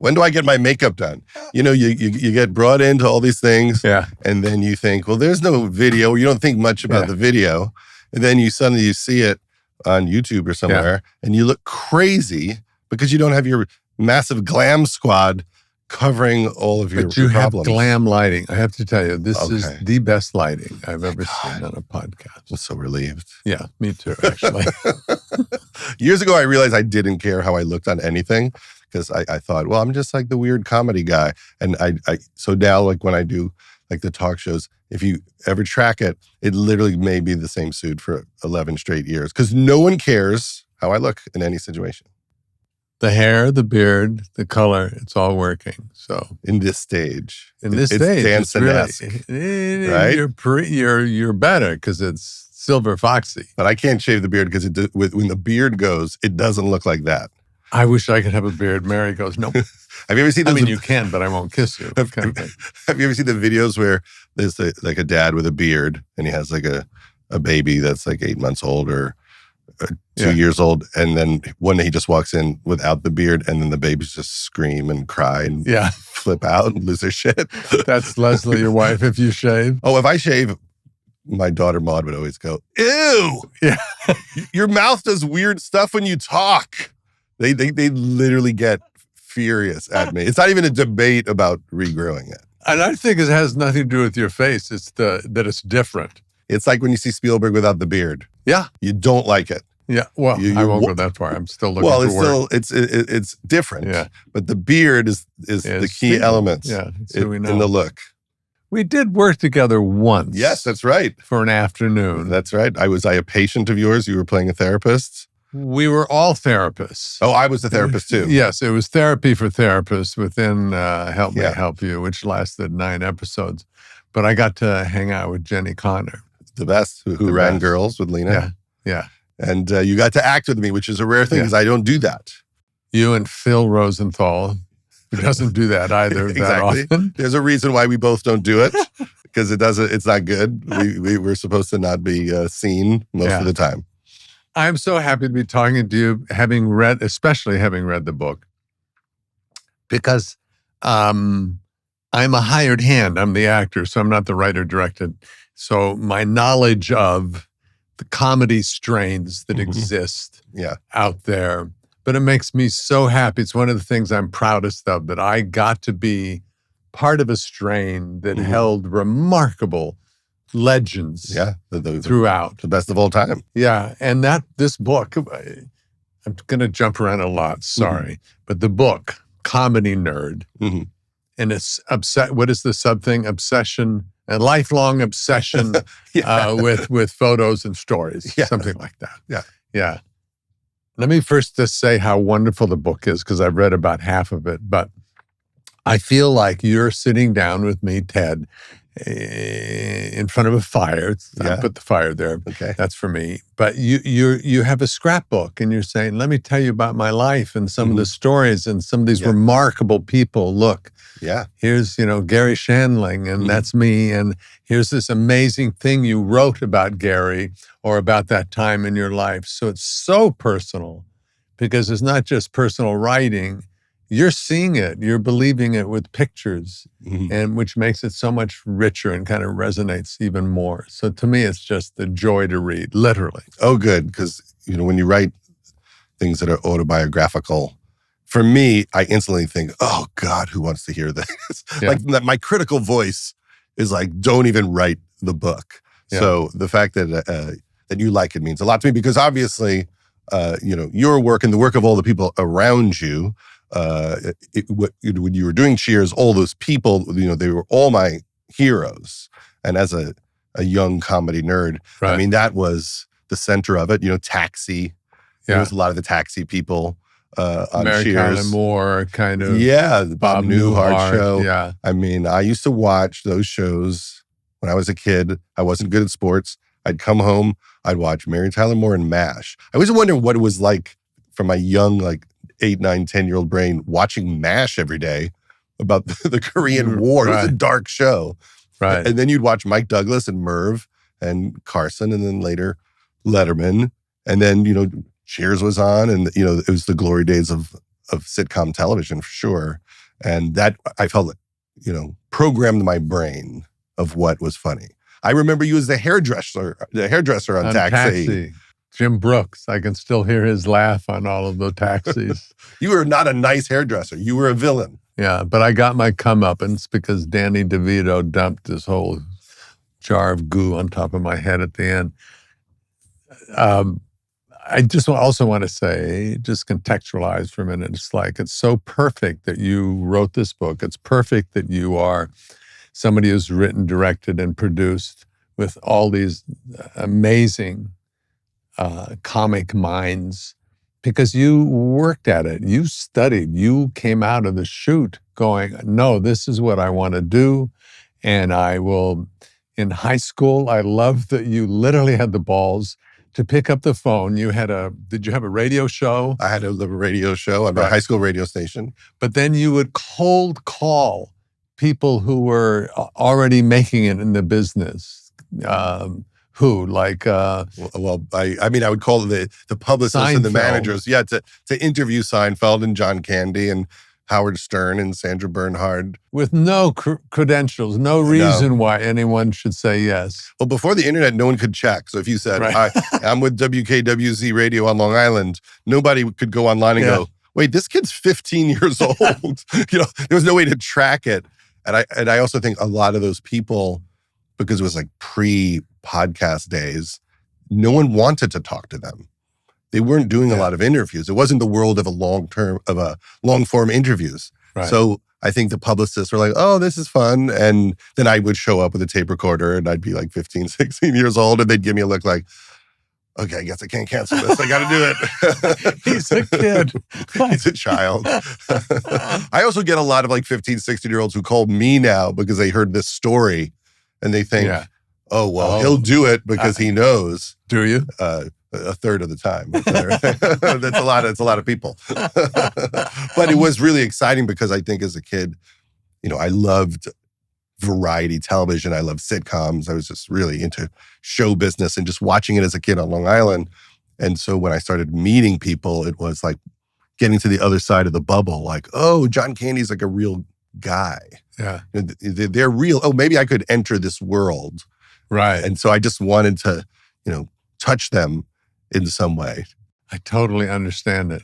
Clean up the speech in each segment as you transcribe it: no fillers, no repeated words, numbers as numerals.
When do I get my makeup done? You know, you get brought into all these things, and then you think, well, there's no video. You don't think much about the video, and then you suddenly see it on YouTube or somewhere, and you look crazy because you don't have your massive glam squad covering all of your problems. But you have glam lighting. I have to tell you, this is the best lighting I've ever seen on a podcast. I'm so relieved. Yeah, me too, actually. Years ago, I realized I didn't care how I looked on anything because I thought, well, I'm just like the weird comedy guy. And so now, like when I do like the talk shows, if you ever track it, it literally may be the same suit for 11 straight years because no one cares how I look in any situation. The hair, the beard, the color, it's all working. So in this stage, it's Danson-esque, right? You're better because it's Silver Foxy. But I can't shave the beard because when the beard goes, it doesn't look like that. I wish I could have a beard. Mary goes, nope. Have you ever seen? You can, but I won't kiss you. Have you ever seen the videos where there's like a dad with a beard and he has like a baby that's like 8 months old or 2 years old, and then one day he just walks in without the beard, and then the babies just scream and cry and flip out and lose their shit. That's Leslie, your wife, if you shave. Oh, if I shave, my daughter Maud would always go, ew! Yeah. Your mouth does weird stuff when you talk. They literally get furious at me. It's not even a debate about regrowing it. And I think it has nothing to do with your face. It's that it's different. It's like when you see Spielberg without the beard. Yeah. You don't like it. Yeah. Well, I won't go that far. I'm still looking for work. It's different. Yeah. But the beard is the key element in the look. We did work together once. Yes, that's right. For an afternoon. That's right. Was I a patient of yours? You were playing a therapist? We were all therapists. Oh, I was a therapist too. Yes, it was therapy for therapists within Help Me Help You, which lasted 9 episodes. But I got to hang out with Jenny Connor. The best, who ran Girls with Lena. Yeah. And you got to act with me, which is a rare thing because I don't do that. You and Phil Rosenthal, who doesn't do that either that often. There's a reason why we both don't do it, because it's not good. We're supposed to not be seen most of the time. I'm so happy to be talking to you, especially having read the book, because I'm a hired hand. I'm the actor, so I'm not the writer-director. So my knowledge of the comedy strains that exist out there, but it makes me so happy. It's one of the things I'm proudest of, that I got to be part of a strain that held remarkable legends throughout. The best of all time. Yeah, and this book, I'm going to jump around a lot, sorry, but the book, Comedy Nerd, and it's what is the sub-thing? Obsession, a lifelong obsession with photos and stories, something like that. Yeah. Let me first just say how wonderful the book is, because I've read about half of it, but I feel like you're sitting down with me, Ted, in front of a fire. I put the fire there. Okay. That's for me. But you have a scrapbook and you're saying, let me tell you about my life and some of the stories and some of these remarkable people. Look, here's, Garry Shandling, and that's me. And here's this amazing thing you wrote about Garry or about that time in your life. So it's so personal, because it's not just personal writing. You're seeing it, you're believing it with pictures, and which makes it so much richer and kind of resonates even more. So to me, it's just a joy to read, literally. Oh, good, because when you write things that are autobiographical, for me, I instantly think, oh God, who wants to hear this? Like my critical voice is like, don't even write the book. Yeah. So the fact that you like it means a lot to me, because obviously, your work and the work of all the people around you. When you were doing Cheers, all those people, they were all my heroes. And as a young comedy nerd, I mean, that was the center of it. Taxi. There was a lot of the Taxi people on Mary Cheers. Tyler Moore, kind of. Yeah, the Bob Newhart show. Yeah. I mean, I used to watch those shows when I was a kid. I wasn't good at sports. I'd come home, I'd watch Mary Tyler Moore and MASH. I was wondering what it was like for my young, 8, 9, 10-year-old brain watching MASH every day about the Korean War. It was a dark show. Right. And then you'd watch Mike Douglas and Merv and Carson, and then later Letterman. And then, Cheers was on, and, it was the glory days of of sitcom television for sure. And that I felt, programmed my brain of what was funny. I remember you as the hairdresser on Taxi. Jim Brooks. I can still hear his laugh on all of the taxis. You were not a nice hairdresser. You were a villain. Yeah, but I got my comeuppance because Danny DeVito dumped this whole jar of goo on top of my head at the end. I just also want to say, just contextualize for a minute. It's so perfect that you wrote this book. It's perfect that you are somebody who's written, directed, and produced with all these amazing comic minds, because you worked at it, you studied, you came out of the chute going, no, this is what I want to do. And I will, in high school, I love that you literally had the balls to pick up the phone. Did you have a radio show? I had a radio show on my high school radio station. But then you would cold call people who were already making it in the business. Who, like... I would call the publicists Seinfeld. And the managers, to interview Seinfeld and John Candy and Howard Stern and Sandra Bernhard. With no credentials, no reason why anyone should say yes. Well, before the internet, no one could check. So if you said, I'm with WKWZ Radio on Long Island, nobody could go online and go, wait, this kid's 15 years old. There was no way to track it. And I also think a lot of those people, because it was like pre-podcast days, no one wanted to talk to them. They weren't doing a lot of interviews. It wasn't the world of long-form interviews. Right. So I think the publicists were like, oh, this is fun. And then I would show up with a tape recorder and I'd be like 15, 16 years old. And they'd give me a look like, okay, I guess I can't cancel this. I got to do it. He's a kid. He's a child. I also get a lot of like 15, 16-year-olds who call me now because they heard this story and they think, he'll do it because he knows. Do you? A third of the time. That's a lot. It's a lot of people. But it was really exciting because I think as a kid, I loved variety television. I loved sitcoms. I was just really into show business and just watching it as a kid on Long Island. And so when I started meeting people, it was like getting to the other side of the bubble. Like, oh, John Candy's like a real guy. Yeah. They're real. Oh, maybe I could enter this world. Right. And so I just wanted to, touch them in some way. I totally understand it.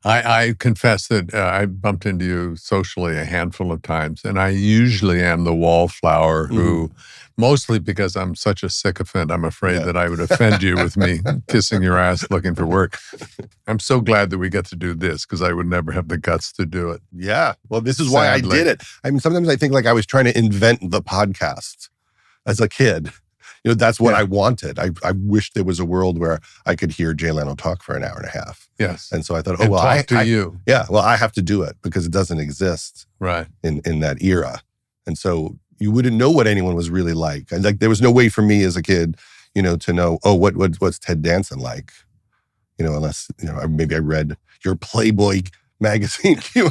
I confess that I bumped into you socially a handful of times, and I usually am the wallflower who, mostly because I'm such a sycophant, I'm afraid that I would offend you with me kissing your ass looking for work. I'm so glad that we get to do this because I would never have the guts to do it. Yeah. Well, this is why I did it. I mean, sometimes I think like I was trying to invent the podcast as a kid. That's what I wanted. I wished there was a world where I could hear Jay Leno talk for an hour and a half. Yes. And so I thought, you. Yeah, well, I have to do it because it doesn't exist in that era. And so you wouldn't know what anyone was really like. And like there was no way for me as a kid, to know, what's Ted Danson like? Unless, maybe I read your Playboy magazine Q&A,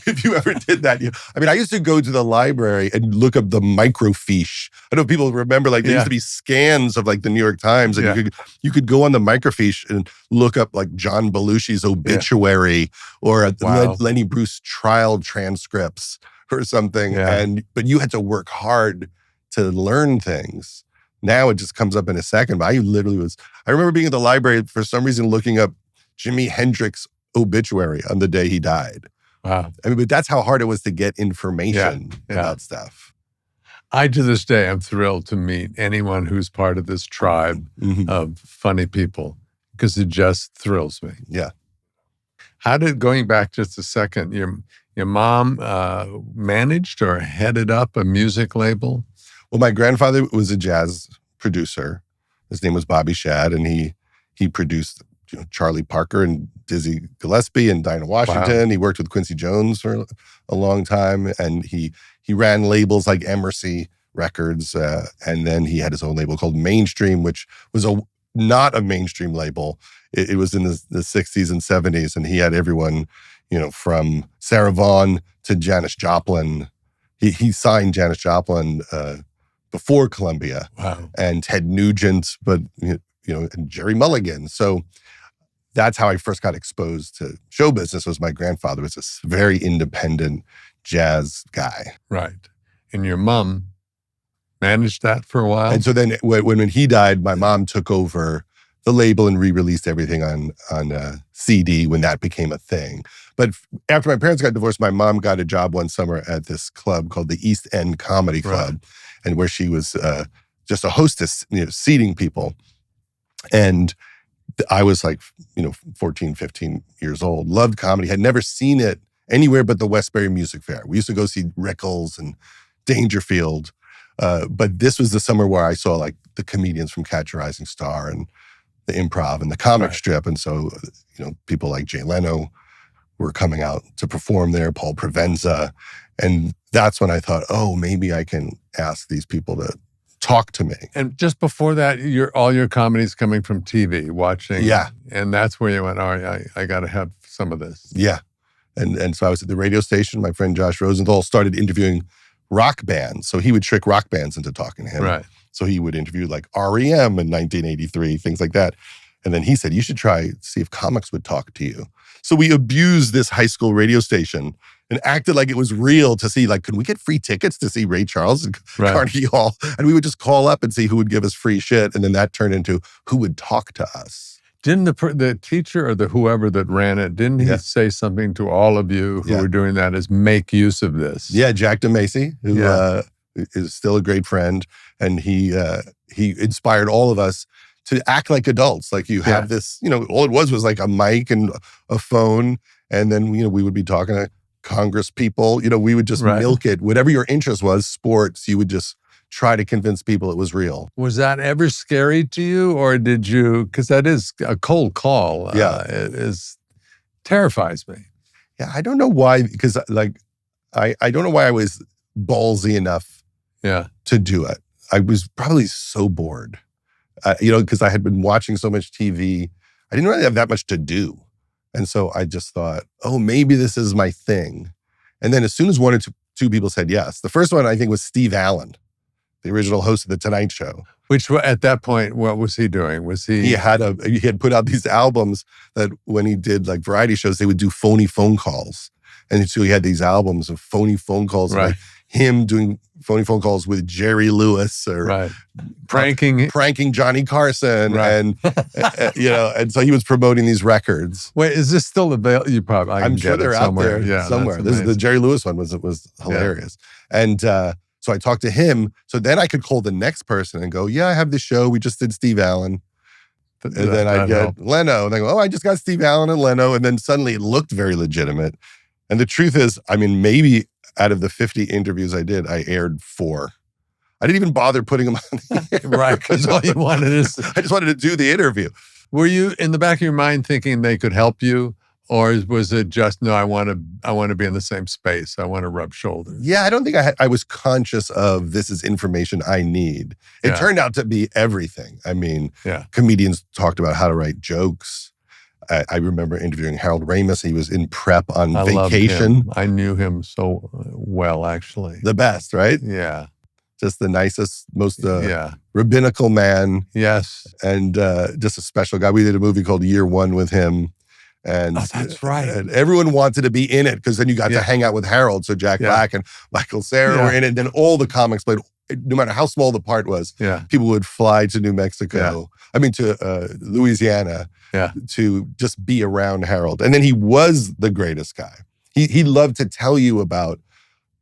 if you ever did that. I used to go to the library and look up the microfiche. I know people remember, like, there used to be scans of, like, the New York Times, and you could go on the microfiche and look up, like, John Belushi's obituary or Lenny Bruce trial transcripts or something. But you had to work hard to learn things. Now it just comes up in a second. But I remember being at the library, for some reason, looking up Jimi Hendrix obituary on the day he died. Wow. But that's how hard it was to get information about stuff. I, to this day, am thrilled to meet anyone who's part of this tribe of funny people because it just thrills me. Yeah. How did, going back just a second, your mom managed or headed up a music label? Well, my grandfather was a jazz producer. His name was Bobby Shad, and he produced Charlie Parker and Dizzy Gillespie and Dinah Washington. Wow. He worked with Quincy Jones for a long time, and he ran labels like Emercy Records, and then he had his own label called Mainstream, which was not a mainstream label. It was in the 60s and 70s, and he had everyone, from Sarah Vaughan to Janis Joplin. He signed Janis Joplin before Columbia, and Ted Nugent, but and Jerry Mulligan. So that's how I first got exposed to show business. Was my grandfather was this very independent jazz guy. Right. And your mom managed that for a while? And so then when he died, my mom took over the label and re-released everything on CD when that became a thing. But after my parents got divorced, my mom got a job one summer at this club called the East End Comedy Club, and where she was just a hostess, seating people. And I was like, 14, 15 years old, loved comedy, had never seen it anywhere but the Westbury Music Fair. We used to go see Rickles and Dangerfield. But this was the summer where I saw like the comedians from Catch a Rising Star and the Improv and the comic strip. And so, people like Jay Leno were coming out to perform there, Paul Provenza. And that's when I thought, oh, maybe I can ask these people to talk to me. And just before that, all your comedy's coming from TV, watching. Yeah. And that's where you went, all right, I got to have some of this. Yeah. And so I was at the radio station. My friend Josh Rosenthal started interviewing rock bands. So he would trick rock bands into talking to him. Right. So he would interview like REM in 1983, things like that. And then he said, you should try to see if comics would talk to you. So we abused this high school radio station and acted like it was real to see, like, could we get free tickets to see Ray Charles at Carnegie Hall? And we would just call up and see who would give us free shit. And then that turned into who would talk to us. Didn't the teacher or whoever that ran it, didn't he say something to all of you who were doing that is make use of this? Yeah, Jack DeMacy, who is still a great friend. And he inspired all of us to act like adults. Like you have this, all it was like a mic and a phone. And then, we would be talking to Congress people. We would just milk it. Whatever your interest was, sports, you would just try to convince people it was real. Was that ever scary to you, or did you? Because that is a cold call. It terrifies me. Yeah, I don't know why. Because I don't know why I was ballsy enough. To do it. I was probably so bored. Because I had been watching so much TV, I didn't really have that much to do, and so I just thought, oh, maybe this is my thing. And then as soon as one or two people said yes, the first one I think was Steve Allen, the original host of The Tonight Show. Which at that point, what was he doing? He had put out these albums that when he did like variety shows, they would do phony phone calls. And so he had these albums of phony phone calls, like him doing phony phone calls with Jerry Lewis or pranking Johnny Carson. And, and so he was promoting these records. Wait, is this still available? I'm sure they're out there somewhere. This is the Jerry Lewis one was hilarious. And, so I talked to him. So then I could call the next person and go, I have this show. We just did Steve Allen. And then I'd get Leno. And I go, I just got Steve Allen and Leno. And then suddenly it looked very legitimate. And the truth is, maybe out of the 50 interviews I did, I aired 4. I didn't even bother putting them on the air. Right, because all you wanted is... I just wanted to do the interview. Were you in the back of your mind thinking they could help you? Or was it just, no, I want to be in the same space. I want to rub shoulders. Yeah, I don't think I was conscious of this is information I need. It turned out to be everything. Comedians talked about how to write jokes. I remember interviewing Harold Ramis. He was in prep on vacation. Loved him. I knew him so well, actually. The best, right? Yeah. Just the nicest, most rabbinical man. Yes. And just a special guy. We did a movie called Year One with him. And that's right. And everyone wanted to be in it because then you got to hang out with Harold. So Jack Black and Michael Cera were in it. And then all the comics played, no matter how small the part was, people would fly to New Mexico. To Louisiana to just be around Harold. And then he was the greatest guy. He loved to tell you about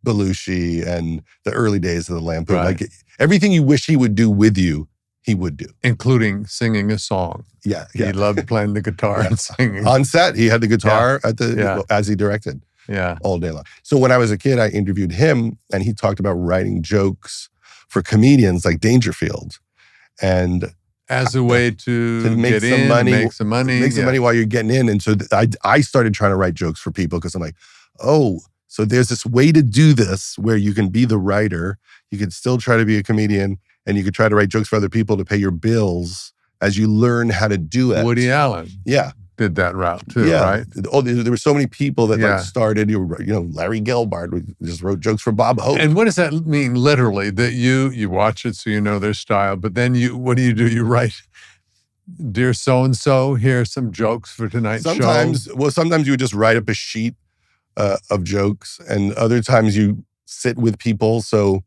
Belushi and the early days of the Lampoon. Like everything you wish he would do with you, he would do. Including singing a song. Yeah. He loved playing the guitar and singing. On set, he had the guitar as he directed all day long. So when I was a kid, I interviewed him and he talked about writing jokes for comedians like Dangerfield. And as a way to make some money while you're getting in. And so I started trying to write jokes for people because I'm like, so there's this way to do this where you can be the writer, you can still try to be a comedian, and you could try to write jokes for other people to pay your bills as you learn how to do it. Woody Allen did that route too, right? There were so many people that started, Larry Gelbart just wrote jokes for Bob Hope. And what does that mean literally? That you watch it so you know their style, but then what do? You write dear so-and-so, here's some jokes for tonight's show? Sometimes you would just write up a sheet of jokes, and other times you sit with people. So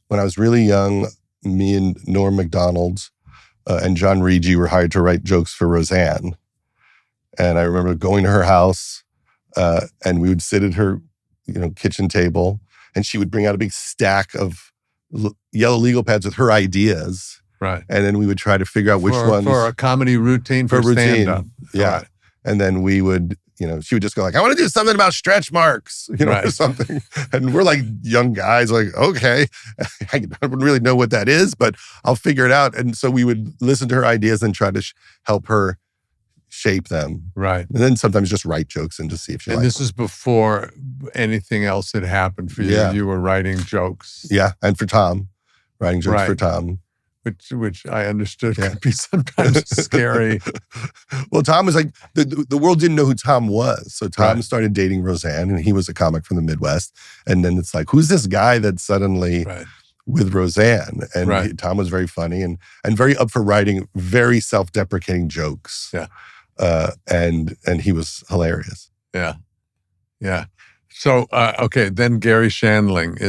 when I was really young, me and Norm Macdonald and John Rigi were hired to write jokes for Roseanne. And I remember going to her house, and we would sit at her, kitchen table, and she would bring out a big stack of yellow legal pads with her ideas. Right. And then we would try to figure out which ones. For a comedy routine for stand-up. Yeah. Right. And then we would, she would just go like, I want to do something about stretch marks, or something. And we're like young guys, like, okay, I don't really know what that is, but I'll figure it out. And so we would listen to her ideas and try to help her shape them. Right. And then sometimes just write jokes and to see if she likes them. And this is before anything else had happened for you. Yeah. You were writing jokes. Yeah. And for Tom, writing jokes for Tom. Which I understood could be sometimes scary. Well, Tom was like, the world didn't know who Tom was. So Tom started dating Roseanne, and he was a comic from the Midwest. And then it's like, who's this guy that's suddenly with Roseanne? And Tom was very funny and very up for writing very self-deprecating jokes. Yeah. And he was hilarious. Yeah. Yeah. So, then Garry Shandling,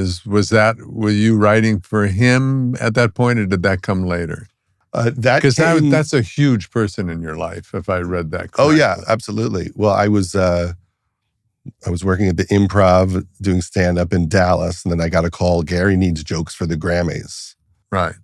were you writing for him at that point, or did that come later? Because that's a huge person in your life, if I read that correctly. Oh, yeah, absolutely. Well, I was working at the Improv doing stand-up in Dallas, and then I got a call, Garry needs jokes for the Grammys. Right.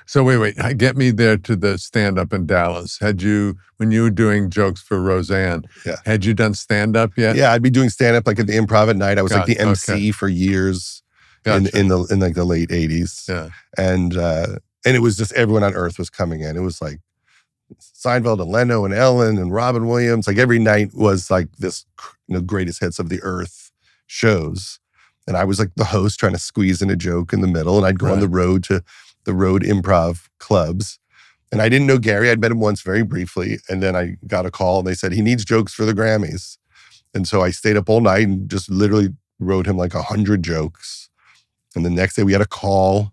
So wait, get me there to the stand-up in Dallas. When you were doing jokes for Roseanne, had you done stand-up yet? Yeah, I'd be doing stand-up like at the Improv at night. I was like the MC for years in like the late 80s. Yeah. And it was just everyone on earth was coming in. It was like Seinfeld and Leno and Ellen and Robin Williams. Like every night was like this greatest hits of the earth shows. And I was like the host trying to squeeze in a joke in the middle. And I'd go on the road to the road improv clubs. And I didn't know Garry. I'd met him once very briefly. And then I got a call and they said, he needs jokes for the Grammys. And so I stayed up all night and just literally wrote him like 100 jokes. And the next day we had a call.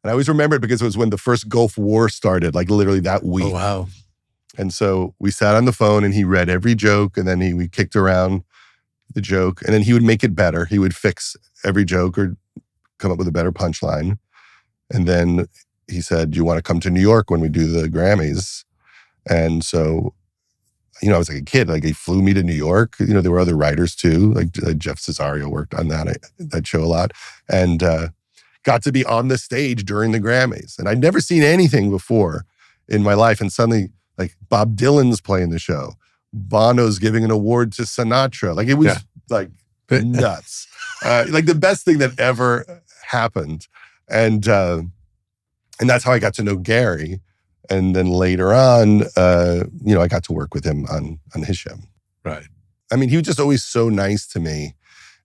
And I always remember it because it was when the first Gulf War started, like literally that week. Oh, wow. And so we sat on the phone and he read every joke, and then we kicked around the joke, and then he would make it better. He would fix every joke or come up with a better punchline. And then he said, do you want to come to New York when we do the Grammys? And so, I was like a kid. Like, he flew me to New York. There were other writers too. Like Jeff Cesario worked on that show a lot. And got to be on the stage during the Grammys. And I'd never seen anything before in my life. And suddenly, like, Bob Dylan's playing the show. Bono's giving an award to Sinatra. Like, it was like nuts. Like the best thing that ever happened. And that's how I got to know Garry. And then later on, I got to work with him on his show. Right. I mean, he was just always so nice to me.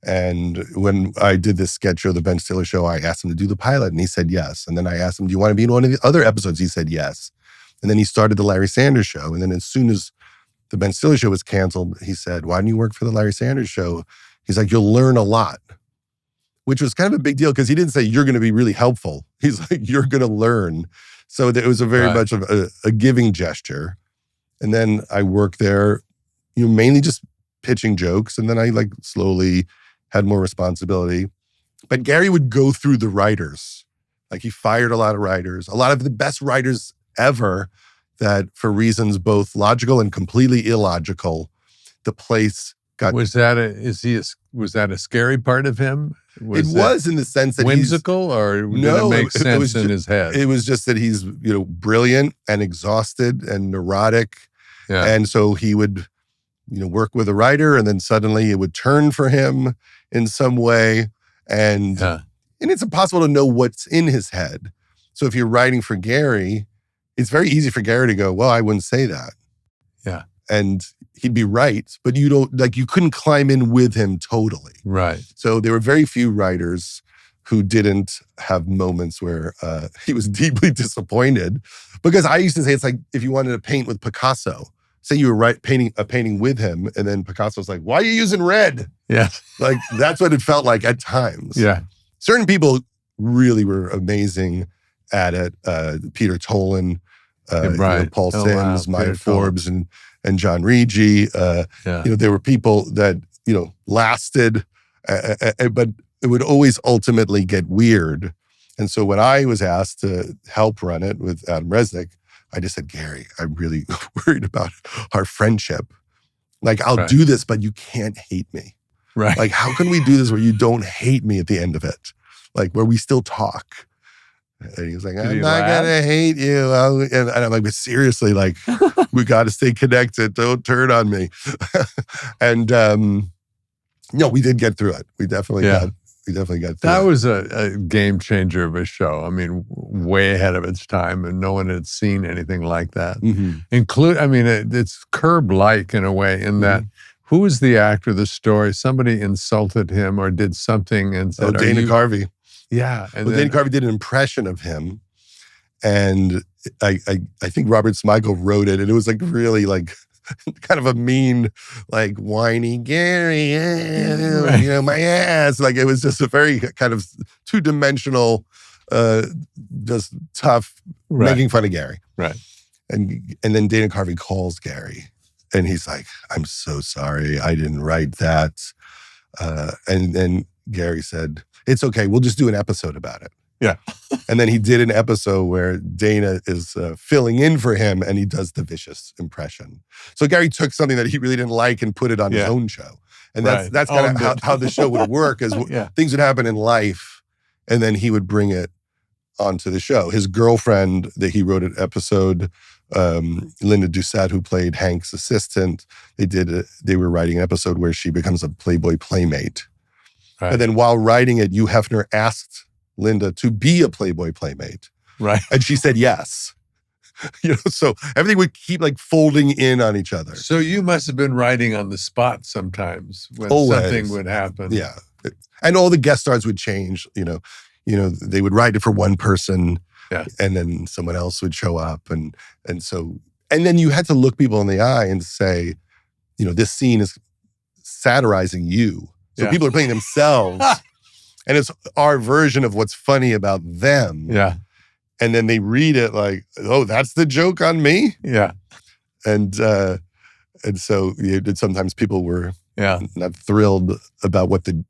And when I did this sketch show, the Ben Stiller show, I asked him to do the pilot, and he said yes. And then I asked him, do you want to be in one of the other episodes? He said yes. And then he started the Larry Sanders Show. And then as soon as the Ben Stiller Show was canceled, he said, why don't you work for the Larry Sanders Show? He's like, you'll learn a lot. Which was kind of a big deal because he didn't say you're going to be really helpful. He's like, you're going to learn. So it was a very much of a giving gesture. And then I worked there, mainly just pitching jokes. And then I like slowly had more responsibility. But Garry would go through the writers. Like, he fired a lot of writers, a lot of the best writers ever that for reasons both logical and completely illogical, the place got... Was that a scary part of him? Was in the sense that whimsical, or did it make sense in his head? It was just that he's, brilliant and exhausted and neurotic. Yeah. And so he would, work with a writer, and then suddenly it would turn for him in some way. And it's impossible to know what's in his head. So if you're writing for Garry, it's very easy for Garry to go, well, I wouldn't say that. Yeah. And he'd be right, but you couldn't climb in with him totally. Right. So there were very few writers who didn't have moments where he was deeply disappointed. Because I used to say, it's like if you wanted to paint with Picasso, say you were painting a painting with him, and then Picasso's like, why are you using red? Yeah. Like, that's what it felt like at times. Yeah. Certain people really were amazing at it. Peter Tolan, Paul Sims, Maya Forbes, and John Rigi. There were people that lasted, but it would always ultimately get weird. And so when I was asked to help run it with Adam Resnick, I just said, Garry, I'm really worried about our friendship. Like, I'll do this, but you can't hate me. Right. Like, how can we do this where you don't hate me at the end of it? Like, where we still talk. And he was like, I'm not going to hate you. And I'm like, but seriously, like, we got to stay connected. Don't turn on me. And we did get through it. We definitely got through it. That was a game changer of a show. I mean, way ahead of its time, and no one had seen anything like that. Mm-hmm. It's Curb-like in a way, in that who was the actor, the story? Somebody insulted him or did something and said, Dana Carvey. Yeah. And Dana Carvey did an impression of him. And I think Robert Smigel wrote it. And it was like really like kind of a mean, like whiny Garry, my ass. Like it was just a very kind of two-dimensional, just tough, making fun of Garry. Right. And then Dana Carvey calls Garry. And he's like, I'm so sorry. I didn't write that. And then Garry said, it's okay. We'll just do an episode about it. Yeah. And then he did an episode where Dana is filling in for him and he does the vicious impression. So Garry took something that he really didn't like and put it on his own show. And that's kind of how the show would work, is things would happen in life and then he would bring it onto the show. His girlfriend that he wrote an episode, Linda Doucette, who played Hank's assistant, they were writing an episode where she becomes a Playboy playmate. Right. And then while writing it, Hugh Hefner asked Linda to be a Playboy playmate. Right. And she said yes. So everything would keep like folding in on each other. So you must have been writing on the spot sometimes when something would happen. Yeah. And all the guest stars would change, they would write it for one person and then someone else would show up. And then you had to look people in the eye and say, this scene is satirizing you. So people are playing themselves. And it's our version of what's funny about them. Yeah. And then they read it like, oh, that's the joke on me? Yeah. And so sometimes people were not thrilled about what the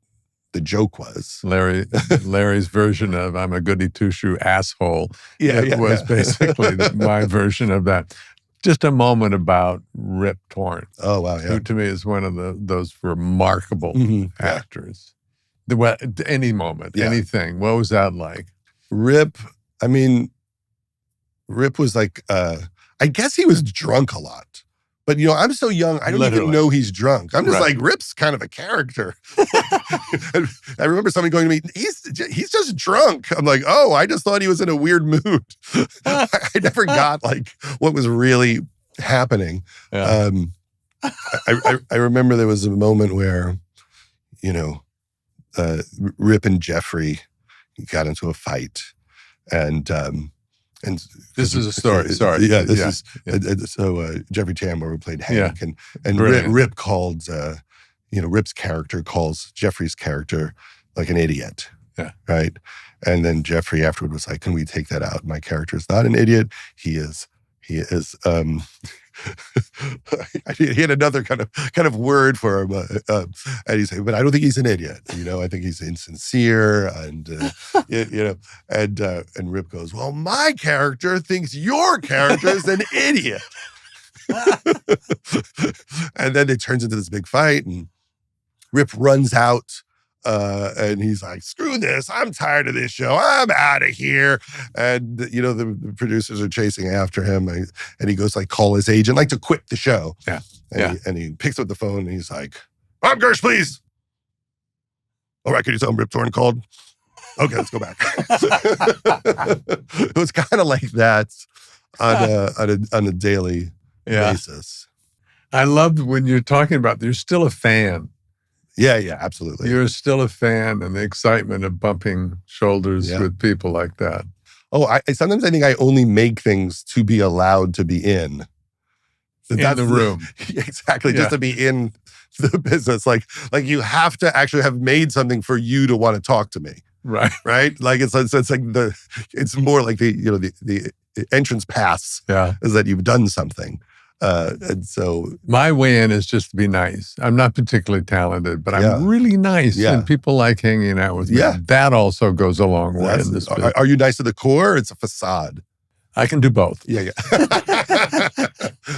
joke was. Larry's version of I'm a goody two-shoe asshole was basically my version of that. Just a moment about Rip Torn. Oh, wow, who to me is one of those remarkable actors. Any moment, anything. What was that like? Rip was like, I guess he was drunk a lot. But, I'm so young, I don't even know he's drunk. I'm just like, Rip's kind of a character. I remember somebody going to me, he's just drunk. I'm like, oh, I just thought he was in a weird mood. I never got like what was really happening. Yeah. I remember there was a moment where, Rip and Jeffrey got into a fight. And this is a story. Sorry. Yeah, this is so Jeffrey Tambor, who played Hank, and Rip called Rip's character calls Jeffrey's character like an idiot. Yeah. Right. And then Jeffrey afterward was like, "Can we take that out? My character is not an idiot. He is." He had another kind of word for him, and he said, "But I don't think he's an idiot. I think he's insincere." And and Rip goes, "Well, my character thinks your character is an idiot." And then it turns into this big fight, and Rip runs out. And he's like, screw this. I'm tired of this show. I'm out of here. And, the producers are chasing after him. And he goes like, call his agent, like to quit the show. Yeah. And he picks up the phone and he's like, Bob Gersh, please. All right, can you tell him Rip Torn called? Okay, let's go back. It was kind of like that on a daily basis. I loved when you're talking about, you're still a fan. Yeah, absolutely. You're still a fan, and the excitement of bumping shoulders with people like that. Oh, sometimes I think I only make things to be allowed to be in. The room. Exactly, just to be in the business. Like you have to actually have made something for you to want to talk to me. Right. Right? Like it's like it's more like the entrance pass is that you've done something. And so my way in is just to be nice. I'm not particularly talented, but I'm really nice, and people like hanging out with me. That also goes a long way in this business. Are you nice to the core, or it's a facade? I can do both. Yeah.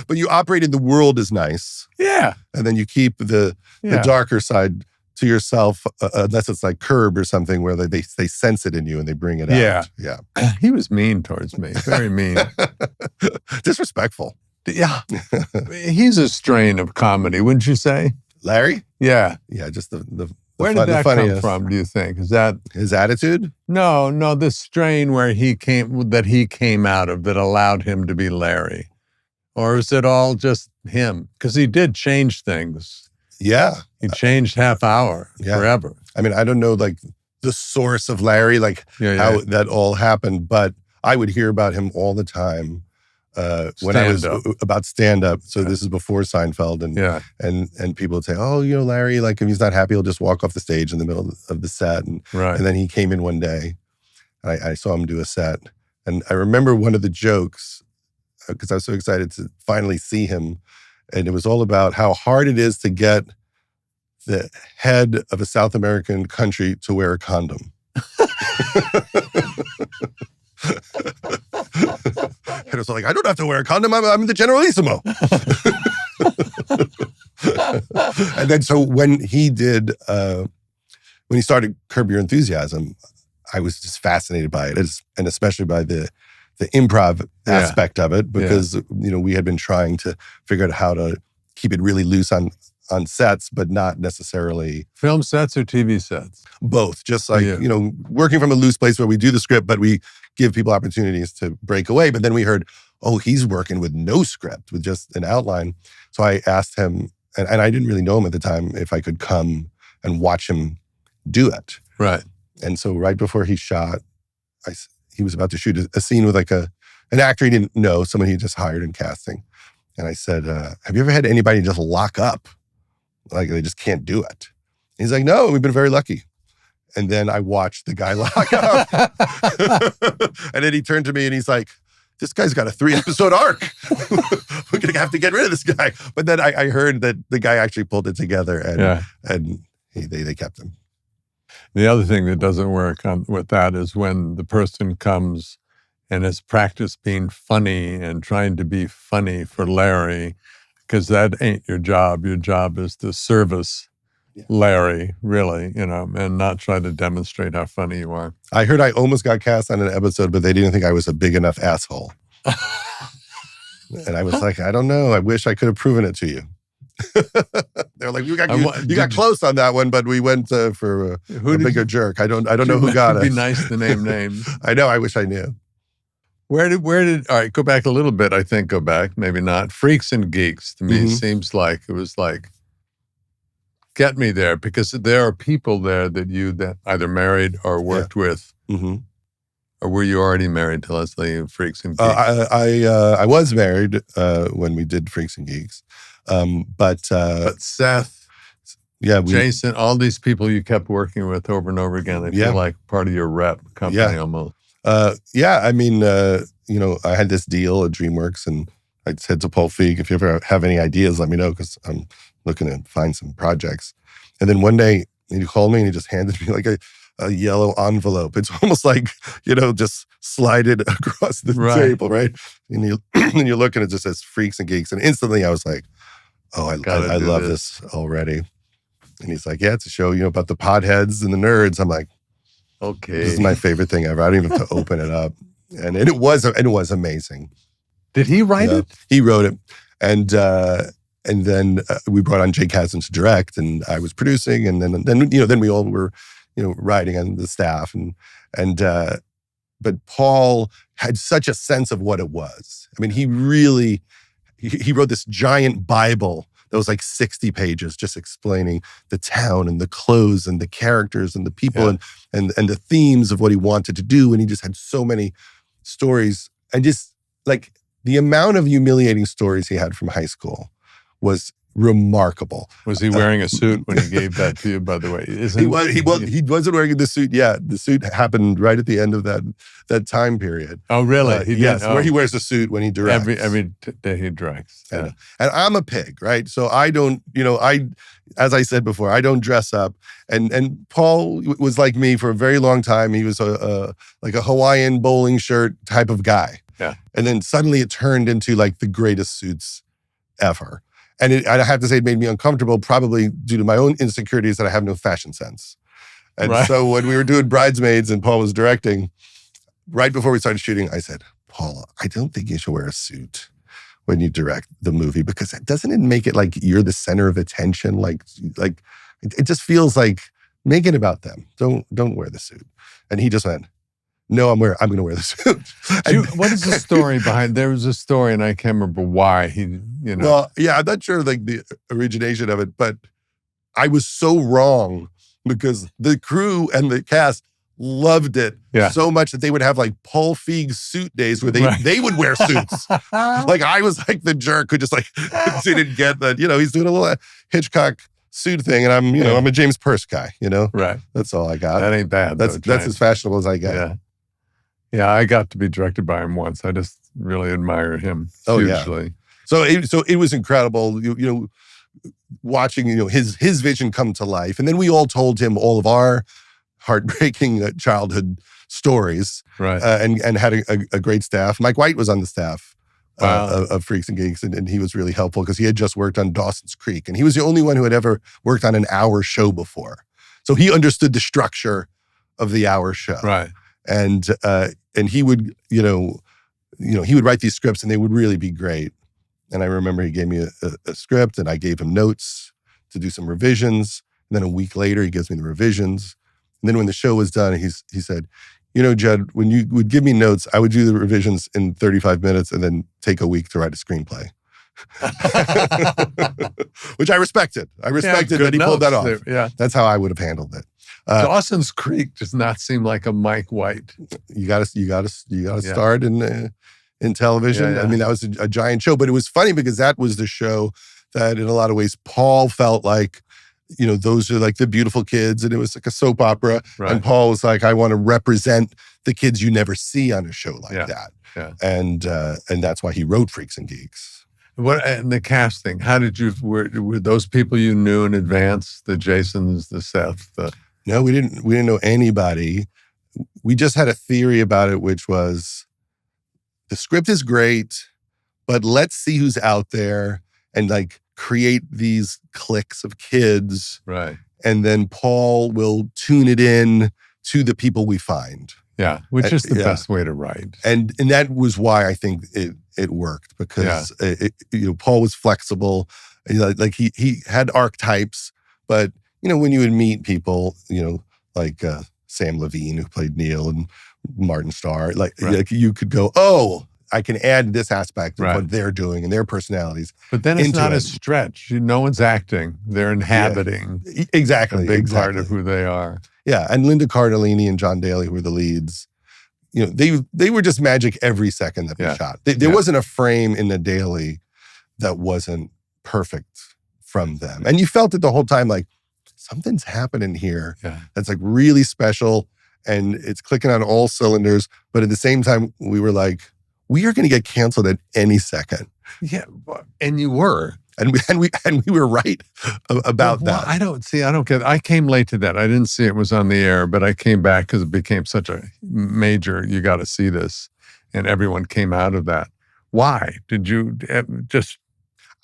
But you operate in the world as nice. Yeah. And then you keep the darker side to yourself, unless it's like Curb or something where they sense it in you and they bring it out. Yeah. He was mean towards me. Very mean. Disrespectful. Yeah. He's a strain of comedy, wouldn't you say? Larry? Yeah. Yeah, just the Where did that come from, do you think? Is that his attitude? No, this strain where he came out of that allowed him to be Larry. Or is it all just him? Because he did change things. Yeah. He changed half hour forever. I mean, I don't know like the source of Larry, like how that all happened, but I would hear about him all the time. When I was about stand-up, so this is before Seinfeld, and people would say, "Oh, you know, Larry, like if he's not happy, he'll just walk off the stage in the middle of the set." And then he came in one day, I saw him do a set, and I remember one of the jokes because I was so excited to finally see him, and it was all about how hard it is to get the head of a South American country to wear a condom. And it was like, I don't have to wear a condom. I'm the Generalissimo. And then so when he started Curb Your Enthusiasm, I was just fascinated by it, and especially by the improv aspect of it, because we had been trying to figure out how to keep it really loose on sets, but not necessarily film sets or TV sets. Both, just like working from a loose place where we do the script, but we give people opportunities to break away. But then we heard, oh, he's working with no script, with just an outline. So I asked him, and I didn't really know him at the time, if I could come and watch him do it. Right. And so right before he shot, he was about to shoot a scene with like an actor he didn't know, someone he just hired in casting. And I said, have you ever had anybody just lock up? Like they just can't do it. And he's like, no, we've been very lucky. And then I watched the guy lock up. And then he turned to me and he's like, this guy's got a 3-episode arc. We're going to have to get rid of this guy. But then I heard that the guy actually pulled it together and they kept him. The other thing that doesn't work with that is when the person comes and has practiced being funny and trying to be funny for Larry, because that ain't your job. Your job is to service Larry, really, and not try to demonstrate how funny you are. I heard I almost got cast on an episode, but they didn't think I was a big enough asshole. And I was like, I don't know. I wish I could have proven it to you. They're like, you got close on that one, but we went for a bigger jerk. I don't know who got it. It'd be nice to name names. I know. I wish I knew. Where did all right, go back a little bit, I think, go back, maybe not. Freaks and Geeks, to me, seems like it was like, get me there, because there are people there that either married or worked with. Mm-hmm. Or were you already married to Leslie, Freaks and Geeks? I was married when we did Freaks and Geeks. But Seth, Jason, all these people you kept working with over and over again, they feel like part of your rep company almost. I mean, I had this deal at DreamWorks, and I said to Paul Feig, if you ever have any ideas, let me know, because I'm looking to find some projects. And then one day he called me and he just handed me like a yellow envelope. It's almost like, just slide it across the table, right? And you look and it just says Freaks and Geeks. And instantly I was like, oh, I love this already. And he's like, yeah, it's a show, about the potheads and the nerds. I'm like, okay, this is my favorite thing ever. I don't even have to open it up. And it was amazing. Did he write it? He wrote it. And then we brought on Jay Kasdan to direct, and I was producing, and then we all were, writing on the staff, but Paul had such a sense of what it was. I mean, he really he wrote this giant Bible that was like 60 pages, just explaining the town and the clothes and the characters and the people and the themes of what he wanted to do, and he just had so many stories, and just like the amount of humiliating stories he had from high school was remarkable. Was he wearing a suit when he gave that to you, by the way? He wasn't wearing the suit yet. The suit happened right at the end of that time period. Oh, really? Yes, where he wears a suit when he directs. Every day he directs. Yeah. And I'm a pig, right? So I don't, as I said before, I don't dress up. And Paul was like me for a very long time. He was like a Hawaiian bowling shirt type of guy. Yeah. And then suddenly it turned into like the greatest suits ever. And I have to say, it made me uncomfortable, probably due to my own insecurities that I have no fashion sense. And so when we were doing Bridesmaids and Paul was directing, right before we started shooting, I said, Paul, I don't think you should wear a suit when you direct the movie, because doesn't it make it like you're the center of attention? Like it just feels like, make it about them. Don't wear the suit. And he just went, no, I'm going to wear the suit. What is the story behind? There was a story, and I can't remember why he. Well, yeah, I'm not sure like the origination of it, but I was so wrong because the crew and the cast loved it so much that they would have like Paul Feig's suit days where they would wear suits. Like I was like the jerk who just like didn't get that. He's doing a little Hitchcock suit thing, and I'm a James Pearce guy. Right. That's all I got. That ain't bad. That's as fashionable as I get. Yeah, I got to be directed by him once. I just really admire him hugely. Yeah. So it was incredible, watching his vision come to life, and then we all told him all of our heartbreaking childhood stories, right? And had a great staff. Mike White was on the staff of Freaks and Geeks, and he was really helpful because he had just worked on Dawson's Creek, and he was the only one who had ever worked on an hour show before, so he understood the structure of the hour show, right? And he would, he would write these scripts and they would really be great. And I remember he gave me a script and I gave him notes to do some revisions. And then a week later, he gives me the revisions. And then when the show was done, he said, Judd, when you would give me notes, I would do the revisions in 35 minutes and then take a week to write a screenplay. Which I respected. That he pulled that off. Yeah. That's how I would have handled it. Dawson's Creek does not seem like a Mike White. You got to start in television. Yeah. I mean, that was a giant show, but it was funny because that was the show that in a lot of ways Paul felt like, those are like the beautiful kids, and it was like a soap opera. Right. And Paul was like, I want to represent the kids you never see on a show like that. Yeah. And that's why he wrote Freaks and Geeks. And the casting, how did were those people you knew in advance? The Jasons, the Seth, No, we didn't know anybody. We just had a theory about it, which was the script is great, but let's see who's out there and like create these cliques of kids. Right. And then Paul will tune it in to the people we find. Yeah, which is the best way to write. And that was why I think it worked, because Paul was flexible. Like he had archetypes, but when you would meet people, like Sam Levine, who played Neil, and Martin Starr, like you could go, oh, I can add this aspect of what they're doing and their personalities. But then it's not a stretch. No one's acting. They're inhabiting exactly a big part of who they are. Yeah, and Linda Cardellini and John Daly, who were the leads, they were just magic every second that we shot. There wasn't a frame in the Daly that wasn't perfect from them. And you felt it the whole time, like, something's happening here that's like really special and it's clicking on all cylinders. But at the same time, we were like, we are going to get canceled at any second. Yeah, and you were. And we were right about that. I don't get it. I came late to that. I didn't see it was on the air, but I came back because it became such a major, you got to see this. And everyone came out of that. Why? Did you just...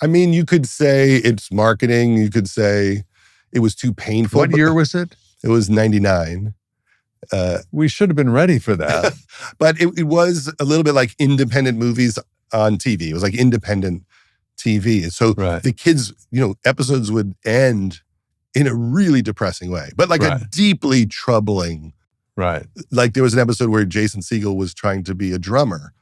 I mean, you could say it's marketing. You could say it was too painful. What year was it? It was 99. We should have been ready for that. But it was a little bit like independent movies on TV. It was like independent TV. So the kids, episodes would end in a really depressing way, but like a deeply troubling. Right. Like there was an episode where Jason Segel was trying to be a drummer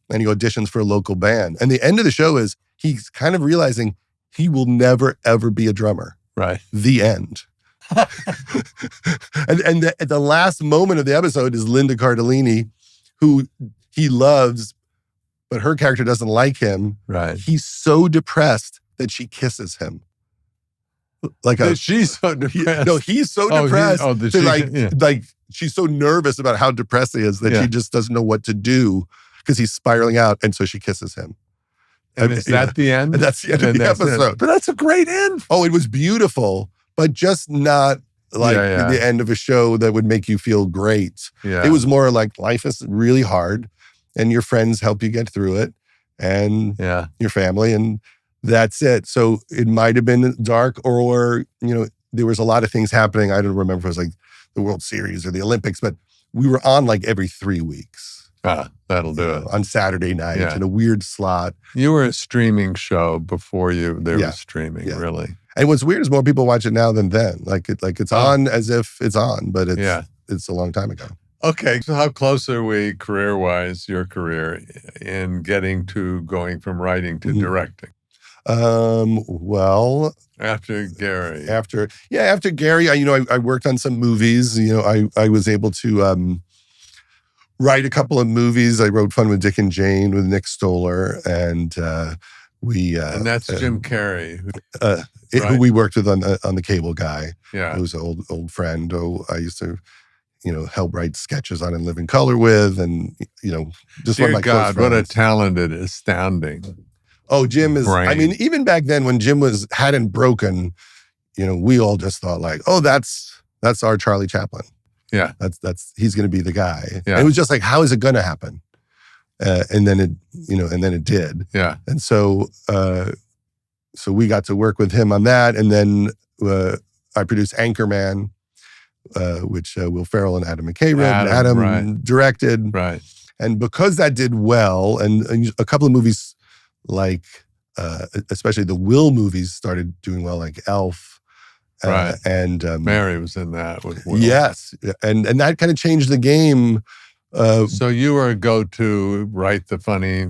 and he auditions for a local band. And the end of the show is he's kind of realizing he will never, ever be a drummer. Right. The end. and the last moment of the episode is Linda Cardellini, who he loves, but her character doesn't like him. Right. He's so depressed that she kisses him. She's so depressed. He's so depressed. That she's so nervous about how depressed he is that she just doesn't know what to do because he's spiraling out, and so she kisses him. And is that the end? And that's the end of the episode. But that's a great end. Oh, it was beautiful, but just not the end of a show that would make you feel great. Yeah. It was more like life is really hard, and your friends help you get through it, and your family, and that's it. So it might have been dark, or there was a lot of things happening. I don't remember if it was like the World Series or the Olympics, but we were on like every 3 weeks. That'll do it. On Saturday night in a weird slot. You were a streaming show before there was streaming, really. And what's weird is more people watch it now than then. It's on as if it's on, but it's a long time ago. Okay, so how close are we career-wise, your career, in going from writing to directing? Well, after Garry. After Garry, I worked on some movies. I was able to write a couple of movies. I wrote Fun with Dick and Jane with Nick Stoller, and and that's Jim Carrey, who we worked with on the Cable Guy. Yeah, who's an old friend. Oh, I used to help write sketches on In Living Color with, and just one of my close friends. What a talented, astounding. Oh, Jim is. brain. I mean, even back then when Jim hadn't broken, we all just thought like, oh, that's our Charlie Chaplin. Yeah, he's going to be the guy. Yeah. And it was just like, how is it going to happen? And then it did. Yeah. And so we got to work with him on that, and then I produced Anchorman, which Will Ferrell and Adam McKay wrote, and Adam directed. Right. And because that did well, and a couple of movies like, especially the Will movies started doing well, like Elf. And Mary was in that with Will. Yes. And that kind of changed the game. So you were a go-to write the funny.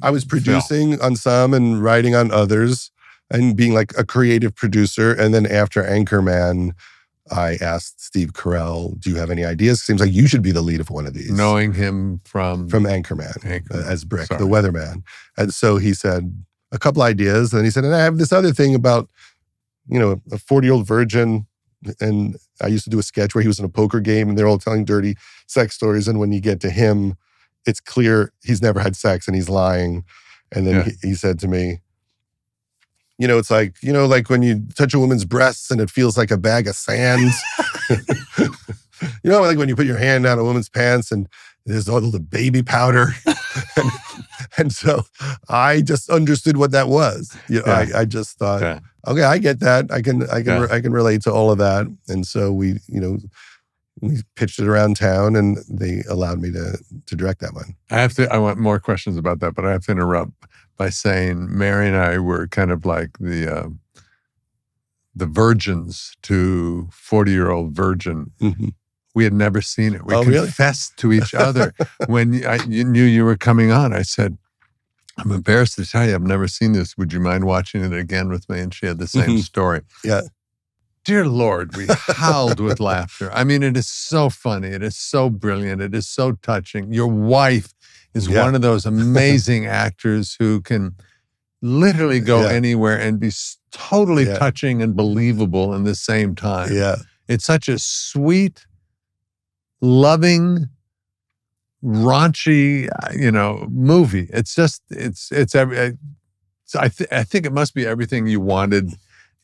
I was producing on some and writing on others and being like a creative producer. And then after Anchorman, I asked Steve Carell, do you have any ideas? Seems like you should be the lead of one of these. Knowing him from Anchorman. As Brick, the weatherman. And so he said a couple ideas. And then he said, and I have this other thing about, a 40-year-old virgin. And I used to do a sketch where he was in a poker game and they're all telling dirty sex stories. And when you get to him, it's clear he's never had sex and he's lying. And then he said to me, it's like, like when you touch a woman's breasts and it feels like a bag of sand. Like when you put your hand down a woman's pants and there's all the baby powder. and so I just understood what that was. I just thought, okay, I get that. I can relate to all of that. And so we pitched it around town and they allowed me to direct that one. I want more questions about that, but I have to interrupt by saying Mary and I were kind of like the virgins to 40-year-old virgin. Mm-hmm. We had never seen it. We confessed really? to each other. When you knew you were coming on, I said, I'm embarrassed to tell you, I've never seen this. Would you mind watching it again with me? And she had the same story. Yeah. Dear Lord, we howled with laughter. I mean, it is so funny. It is so brilliant. It is so touching. Your wife is one of those amazing actors who can literally go anywhere and be totally touching and believable in the same time. Yeah. It's such a sweet, loving, raunchy, movie. It's just, I think it must be everything you wanted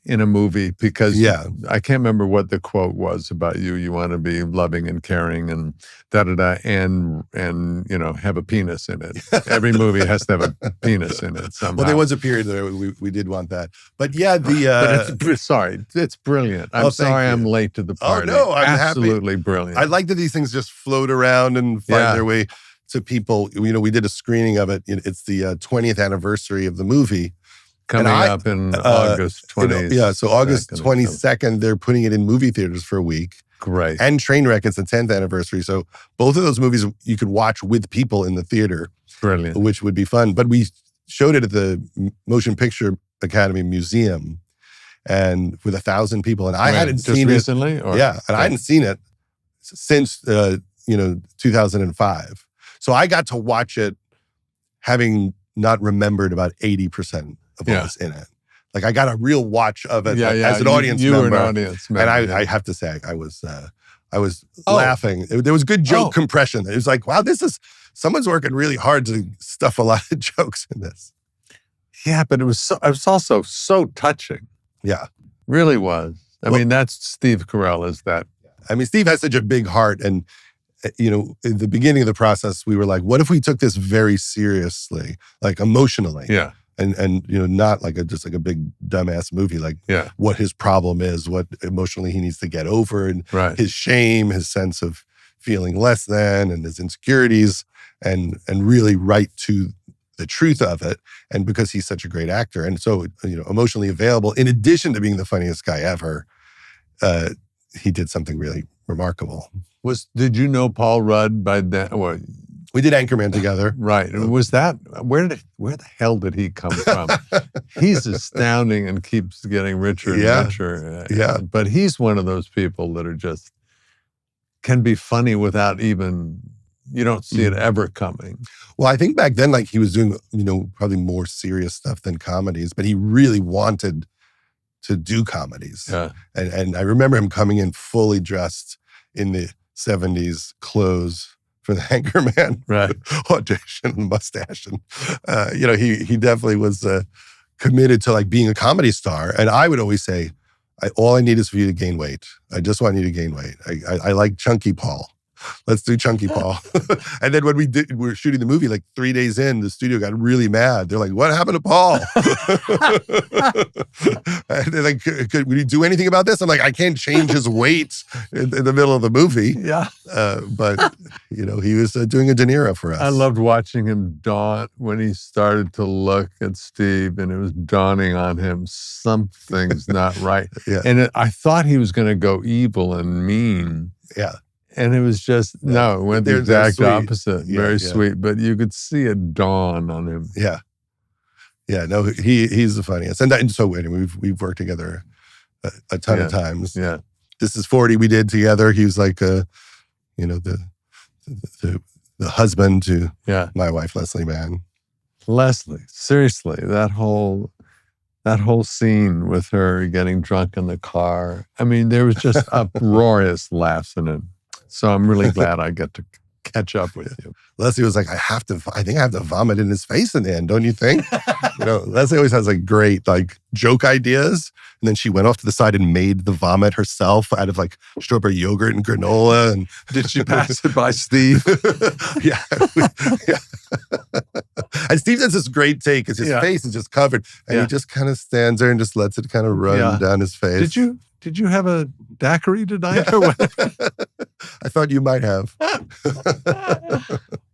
in a movie, because I can't remember what the quote was about you. You want to be loving and caring and and have a penis in it. Every movie has to have a penis in it somehow. Well, there was a period there we did want that, but it's brilliant. I'm sorry I'm late to the party. Oh no, I'm absolutely happy. Brilliant. I like that these things just float around and find their way to people. We did a screening of it. It's the 20th anniversary of the movie. Coming up in August 20th. So August 22nd, they're putting it in movie theaters for a week. Great. And Trainwreck, it's the 10th anniversary. So both of those movies you could watch with people in the theater. Brilliant. Which would be fun. But we showed it at the Motion Picture Academy Museum and with 1,000 people. And I hadn't seen recently, it. And I hadn't seen it since 2005. So I got to watch it having not remembered about 80% of what was in it. Like I got a real watch of it as an audience member. You were an audience member. And I have to say, I was laughing. There was good joke compression. It was like, wow, someone's working really hard to stuff a lot of jokes in this. Yeah, but it was also so touching. Yeah. Really was. I mean, that's Steve Carell is that. I mean, Steve has such a big heart. And, in the beginning of the process, we were like, what if we took this very seriously, like emotionally? Yeah. And not like just like a big dumbass movie, like what his problem is, what emotionally he needs to get over, and his shame, his sense of feeling less than, and his insecurities, and really right to the truth of it. And because he's such a great actor and so emotionally available, in addition to being the funniest guy ever, he did something really remarkable. Did you know Paul Rudd by then? Well, we did Anchorman together. Right. Was that, where the hell did he come from? He's astounding and keeps getting richer and richer. Yeah. But he's one of those people that are just, can be funny without even, you don't see it ever coming. Well, I think back then, like he was doing, probably more serious stuff than comedies, but he really wanted to do comedies. Yeah. And I remember him coming in fully dressed in the 70s clothes for the Anchorman audition and mustache. And, he definitely was committed to like being a comedy star. And I would always say, all I need is for you to gain weight. I just want you to gain weight. I like Chunky Paul. Let's do Chunky Paul. And then when we were shooting the movie, like 3 days in, the studio got really mad. They're like, what happened to Paul? And they're like, would you do anything about this? I'm like, I can't change his weight in the middle of the movie. Yeah. But, he was doing a De Niro for us. I loved watching him dawn when he started to look at Steve and it was dawning on him, something's not right. Yeah. And I thought he was going to go evil and mean. Yeah. And it was just, no, it went the exact opposite. Very sweet. But you could see it dawn on him. Yeah. Yeah, no, he's the funniest. And so anyway, we've worked together a ton of times. Yeah. This is 40 we did together. He was like, the husband to my wife, Leslie Mann. Leslie, seriously, that whole scene with her getting drunk in the car. I mean, there was just uproarious laughs in it. So I'm really glad I get to catch up with you. Leslie was like, I think I have to vomit in his face in the end, don't you think? Leslie always has like great like joke ideas. And then she went off to the side and made the vomit herself out of like strawberry yogurt and granola. And did she pass it by Steve? Yeah. And Steve does this great take because his face is just covered. And he just kind of stands there and just lets it kind of run down his face. Did you have a daiquiri tonight or what? I thought you might have.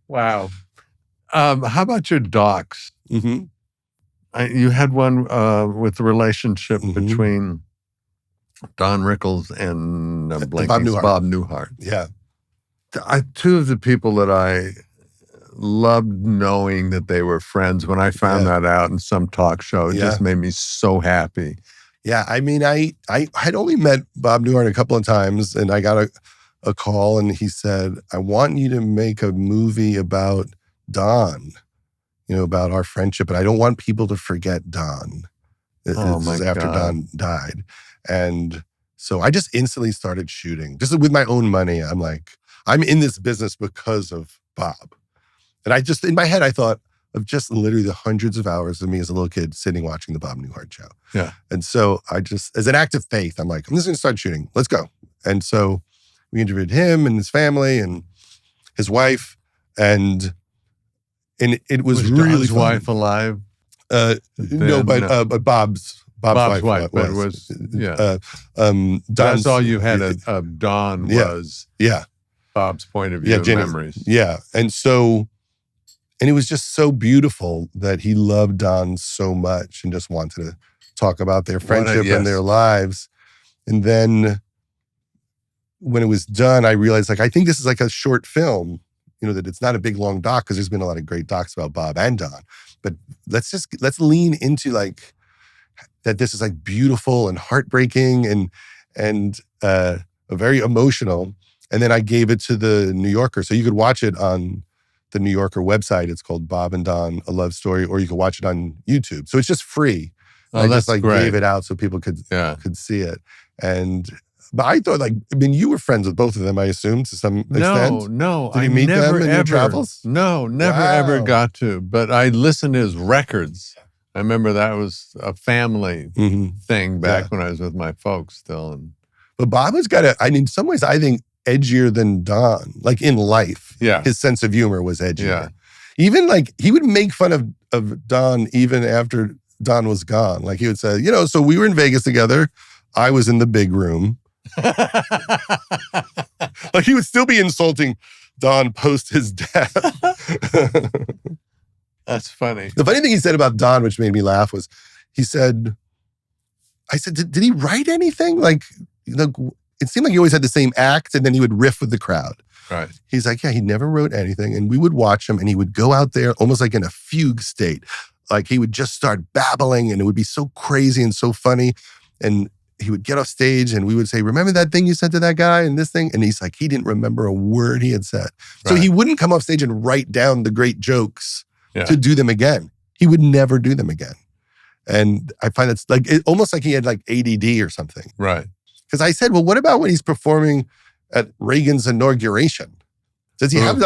Wow. How about your docs? Mm-hmm. You had one with the relationship between Don Rickles and Bob Newhart. Yeah. Two of the people that I loved knowing that they were friends. When I found that out in some talk show, it just made me so happy. Yeah, I mean, I had only met Bob Newhart a couple of times, and I got a call, and he said, I want you to make a movie about Don, about our friendship, but I don't want people to forget Don. This is after Don died. And so I just instantly started shooting, just with my own money. I'm like, I'm in this business because of Bob. And I just, in my head, I thought of just literally the hundreds of hours of me as a little kid sitting watching the Bob Newhart show. Yeah. And so I just, as an act of faith, I'm like, I'm just going to start shooting. Let's go. And so we interviewed him and his family and his wife. And it was really John's fun. Wife alive? No, but Bob's wife. But it was, that's all you had of Don was Bob's point of view of memories. Yeah. And it was just so beautiful that he loved Don so much and just wanted to talk about their friendship and their lives. And then when it was done, I realized, like, I think this is like a short film, that it's not a big, long doc, because there's been a lot of great docs about Bob and Don. But let's lean into, like, that this is, like, beautiful and heartbreaking and very emotional. And then I gave it to the New Yorker. So you could watch it on the New Yorker website. It's called Bob and Don, A Love Story, or you can watch it on YouTube. So it's just free. I just gave it out so people could see it. But I thought you were friends with both of them, I assume, to some extent. No. Did you meet them in your travels? No, never ever got to. But I listened to his records. I remember that was a family thing back when I was with my folks still. But Bob has got in some ways, I think, edgier than Don, in life. Yeah. His sense of humor was edgier. Yeah. Even he would make fun of Don even after Don was gone. He would say, so we were in Vegas together. I was in the big room. He would still be insulting Don post his death. That's funny. The funny thing he said about Don, which made me laugh, was I said, did he write anything? It seemed like he always had the same act and then he would riff with the crowd. Right. He's like, yeah, he never wrote anything. And we would watch him and he would go out there almost like in a fugue state. He would just start babbling and it would be so crazy and so funny. And he would get off stage and we would say, remember that thing you said to that guy and this thing? And he's like, he didn't remember a word he had said. Right. So he wouldn't come off stage and write down the great jokes to do them again. He would never do them again. And I find it's almost like he had ADD or something. Right. Because I said, well, what about when he's performing at Reagan's inauguration? Does he have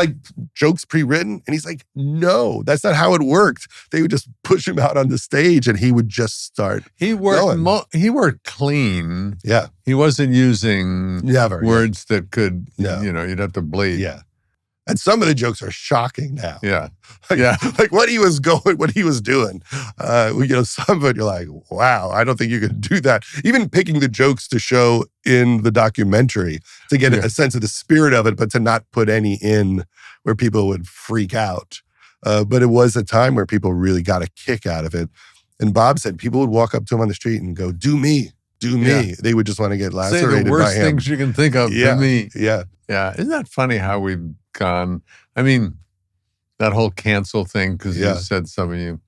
jokes pre-written? And he's like, no, that's not how it worked. They would just push him out on the stage and he would just start He worked clean. Yeah. He wasn't using words that could, you'd have to bleed. Yeah. And some of the jokes are shocking now. Yeah. What he was doing. Some of it you're like, wow, I don't think you could do that. Even picking the jokes to show in the documentary to get a sense of the spirit of it, but to not put any in where people would freak out. But it was a time where people really got a kick out of it. And Bob said people would walk up to him on the street and go, do me. Yeah. They would just want to get lacerated by him. Say the worst things you can think of to me. Yeah. Yeah. Isn't that funny how we've gone? I mean, that whole cancel thing, because you said some of you,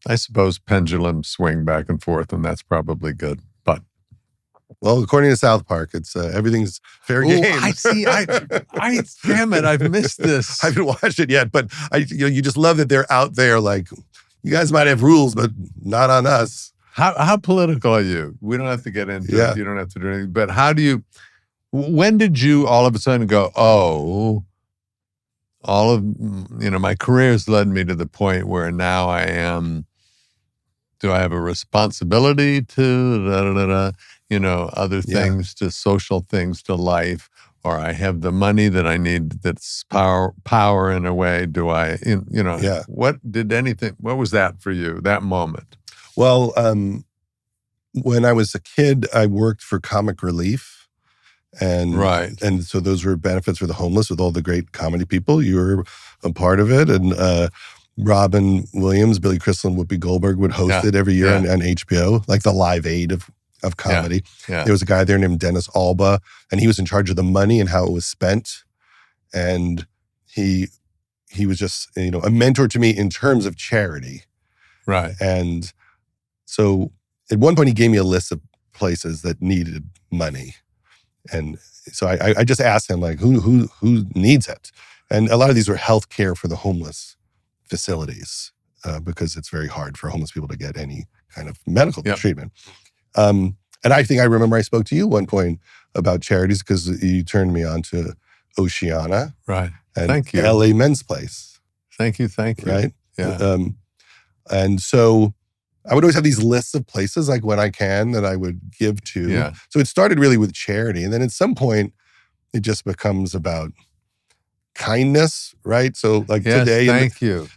I suppose pendulums swing back and forth, and that's probably good. But well, according to South Park, it's everything's fair game. I see. I damn it, I've missed this. I haven't watched it yet, but you just love that they're out there. You guys might have rules, but not on us. How political are you? We don't have to get into it. You don't have to do anything. But when did you all of a sudden go, oh, all of, my career's led me to the point where now do I have a responsibility to, other things, to social things, to life, or I have the money that I need that's power in a way. Do I, what was that for you, that moment? Well, when I was a kid, I worked for Comic Relief. And so those were benefits for the homeless with all the great comedy people. You were a part of it. And Robin Williams, Billy Crystal, and Whoopi Goldberg would host it every year on HBO, the Live Aid of comedy. Yeah. There was a guy there named Dennis Alba, and he was in charge of the money and how it was spent. And he was just, a mentor to me in terms of charity. Right. And so at one point he gave me a list of places that needed money. And so I just asked him, who needs it? And a lot of these were health care for the homeless facilities because it's very hard for homeless people to get any kind of medical treatment. And I think I remember I spoke to you one point about charities because you turned me on to Oceana. Right. And thank you. LA Men's Place. Thank you. Right? Yeah. And so I would always have these lists of places when I can that I would give to. Yeah. So it started really with charity. And then at some point, it just becomes about kindness, right? So today,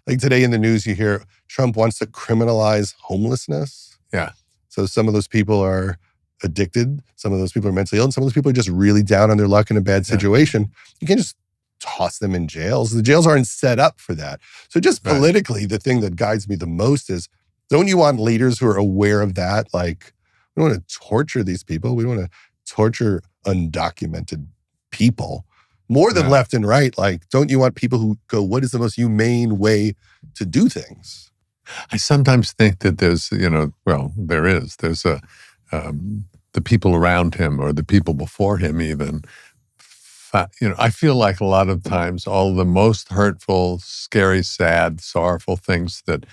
today in the news, you hear Trump wants to criminalize homelessness. Yeah. So some of those people are addicted. Some of those people are mentally ill. And some of those people are just really down on their luck in a bad situation. You can't just toss them in jails. The jails aren't set up for that. So just politically, the thing that guides me the most is, don't you want leaders who are aware of that? We don't want to torture these people. We don't want to torture undocumented people more than left and right. Don't you want people who go, what is the most humane way to do things? I sometimes think that there's, there's the people around him or the people before him even. I feel like a lot of times all the most hurtful, scary, sad, sorrowful things that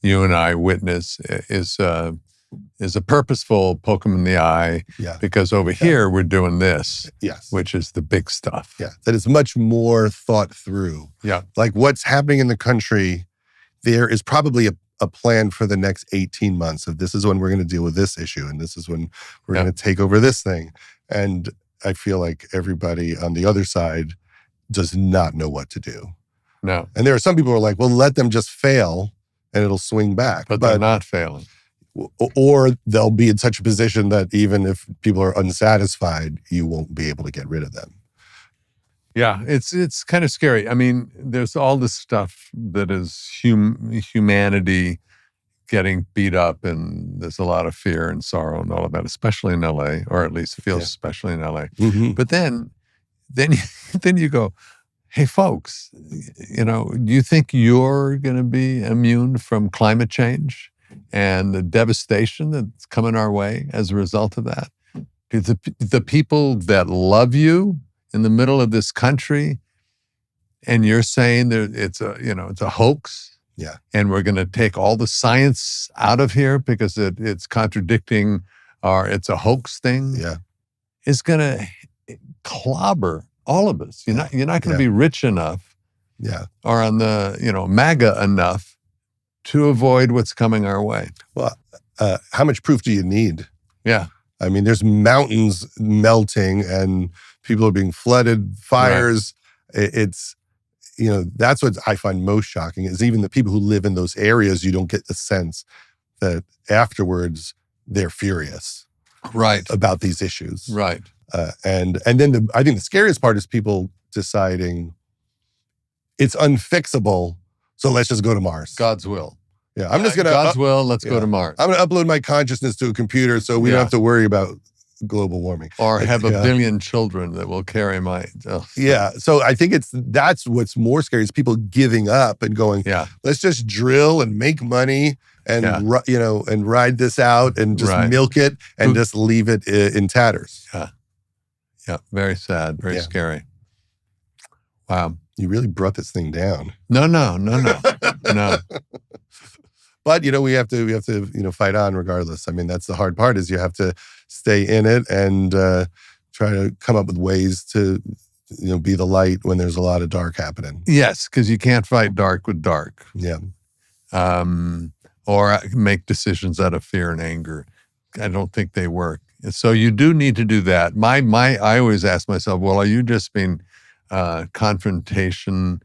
you and I witness is a purposeful poke 'em in the eye. Yeah. Because over here we're doing this. Yes. Which is the big stuff. Yeah. That is much more thought through. Yeah. Like what's happening in the country, there is probably a plan for the next 18 months of this is when we're going to deal with this issue and this is when we're going to take over this thing. And I feel like everybody on the other side does not know what to do. No. And there are some people who are like, well, let them just fail and it'll swing back. But they're not failing. Or they'll be in such a position that even if people are unsatisfied, you won't be able to get rid of them. Yeah, it's kind of scary. I mean, there's all this stuff that is humanity getting beat up, and there's a lot of fear and sorrow and all of that, especially in LA, or at least feels especially in LA. Mm-hmm. But then you go, hey, folks, do you think you're going to be immune from climate change and the devastation that's coming our way as a result of that? Do the people that love you in the middle of this country, and you're saying that it's a hoax, and we're going to take all the science out of here because it's contradicting it's a hoax thing, is going to clobber all of us. You're not going to be rich enough, or on the MAGA enough to avoid what's coming our way. Well, how much proof do you need? Yeah. I mean, there's mountains melting and people are being flooded, fires. Right. It's, that's what I find most shocking is even the people who live in those areas, you don't get the sense that afterwards they're furious about these issues. Right. And then I think the scariest part is people deciding it's unfixable, so let's just go to Mars. God's will. Yeah, I'm just going to... God's will, let's go to Mars. I'm going to upload my consciousness to a computer so we don't have to worry about global warming. Or have a billion children that will carry my... Yeah, so I think that's what's more scary is people giving up and going, let's just drill and make money and, and ride this out and just milk it and just leave it in tatters. Yeah, very sad, very scary. Wow. You really brought this thing down. No. But we have to fight on regardless. I mean, that's the hard part is you have to stay in it and try to come up with ways to be the light when there's a lot of dark happening. Yes, because you can't fight dark with dark. Yeah. Or make decisions out of fear and anger. I don't think they work. So you do need to do that. I always ask myself, well, are you just being confrontation,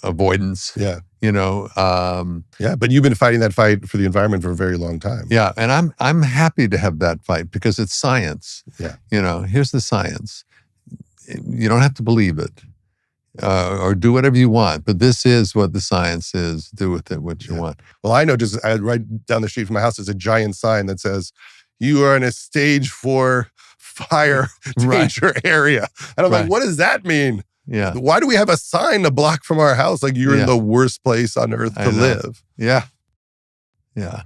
avoidance? Yeah. But you've been fighting that fight for the environment for a very long time. Yeah, and I'm happy to have that fight because it's science. Yeah. Here's the science. You don't have to believe it or do whatever you want, but this is what the science is. Do with it what you want. Well, I know right down the street from my house is a giant sign that says, you are in a stage 4 fire danger area. And I'm like, what does that mean? Yeah. Why do we have a sign a block from our house? Like you're in the worst place on earth to live. Yeah. Yeah.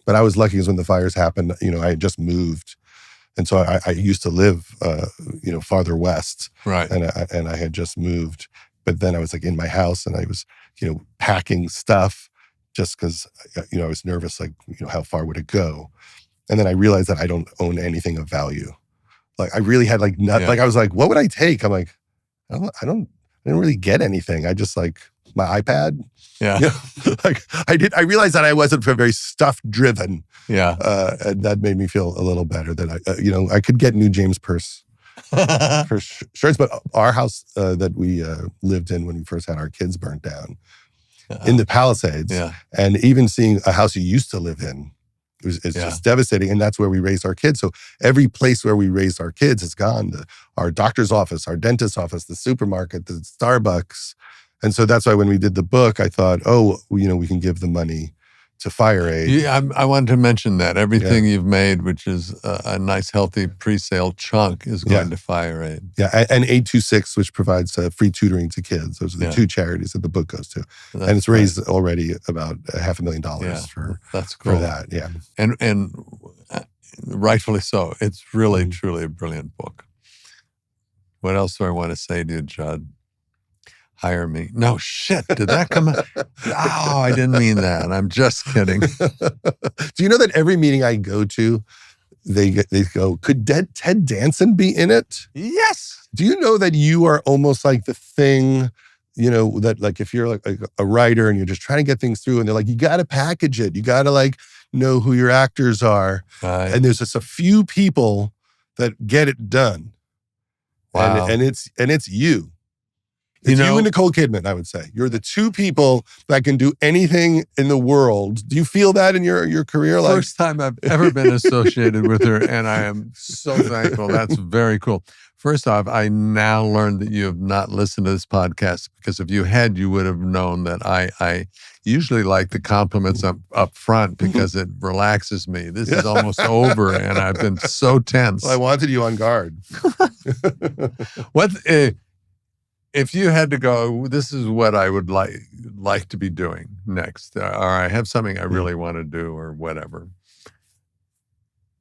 But I was lucky because when the fires happened, I had just moved. And so I used to live, farther west. Right. And I had just moved. But then I was like in my house and I was, packing stuff just because, I was nervous, like, how far would it go? And then I realized that I don't own anything of value. Like I really had like I was like, what would I take? I'm like, I didn't really get anything. I just like my iPad. Yeah. I realized that I wasn't very stuff driven. Yeah. And that made me feel a little better that I could get new James Purse for shirts, but our house that we lived in when we first had our kids burnt down in the Palisades. Yeah. And even seeing a house you used to live in, it's just devastating. And that's where we raised our kids. So every place where we raised our kids is gone. Our doctor's office, our dentist's office, the supermarket, the Starbucks. And so that's why when we did the book, I thought, we can give the money to Fire Aid. Yeah, I wanted to mention that. Everything you've made, which is a nice, healthy pre-sale chunk, is going to Fire Aid. Yeah, and 826, which provides free tutoring to kids. Those are the two charities that the book goes to. And it's raised already about $500,000 for that. Yeah. And rightfully so. It's really, truly a brilliant book. What else do I want to say to you, Judd? hire me. No, shit, did that come out? Oh, I didn't mean that. I'm just kidding. Do you know that every meeting I go to, they go, could Ted Danson be in it? Yes. Do you know that you are almost like the thing, that like if you're like a writer and you're just trying to get things through and they're like, you got to package it. You got to like know who your actors are. Right. And there's just a few people that get it done. Wow. And it's you. It's you and Nicole Kidman, I would say. You're the two people that can do anything in the world. Do you feel that in your career? First time I've ever been associated with her, and I am so thankful. That's very cool. First off, I now learned that you have not listened to this podcast, because if you had, you would have known that I usually like the compliments up front because it relaxes me. This is almost over, and I've been so tense. Well, I wanted you on guard. What if you had to go, this is what I would like to be doing next, or I have something I really want to do, or whatever.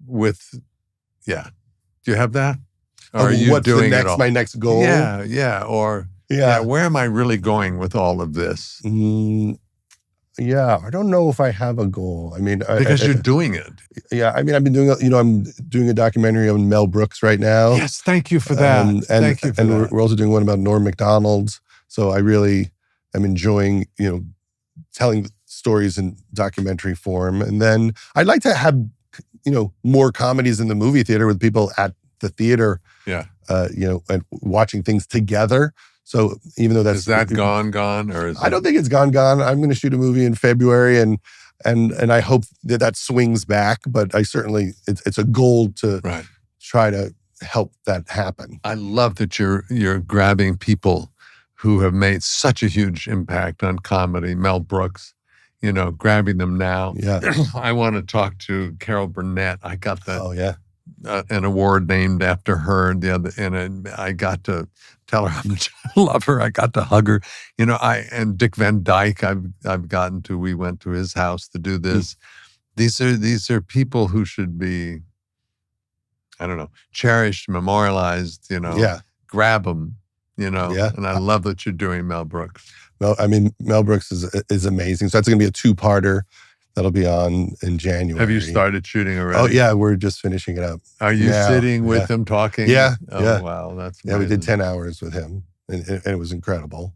Do you have that? Or are you what's doing my next goal? Yeah. Where am I really going with all of this? Yeah, I don't know if I have a goal. I mean, because you're doing it. Yeah, I mean, I've been doing. I'm doing a documentary on Mel Brooks right now. Yes, thank you for that. Thank you for that. We're also doing one about Norm Macdonald. So I really am enjoying, telling stories in documentary form. And then I'd like to have, more comedies in the movie theater with people at the theater. Yeah. And watching things together. So even though is that gone, or is I don't think it's gone. I'm going to shoot a movie in February, and I hope that swings back. But I certainly it's a goal to try to help that happen. I love that you're grabbing people who have made such a huge impact on comedy. Mel Brooks, grabbing them now. Yeah, I want to talk to Carol Burnett. I got that. Oh yeah. An award named after her, and I got to tell her how much I love her. I got to hug her, and Dick Van Dyke. I've gotten to. We went to his house to do this. These are people who should be, I don't know, cherished, memorialized. Grab them. Yeah. And I love that you're doing Mel Brooks. Well, I mean, Mel Brooks is amazing. So that's going to be a 2-parter. That'll be on in January. Have you started shooting already? Oh, yeah. We're just finishing it up. Are you sitting with him talking? Yeah. Oh, yeah. Wow. That's amazing. Yeah, we did 10 hours with him, and it was incredible.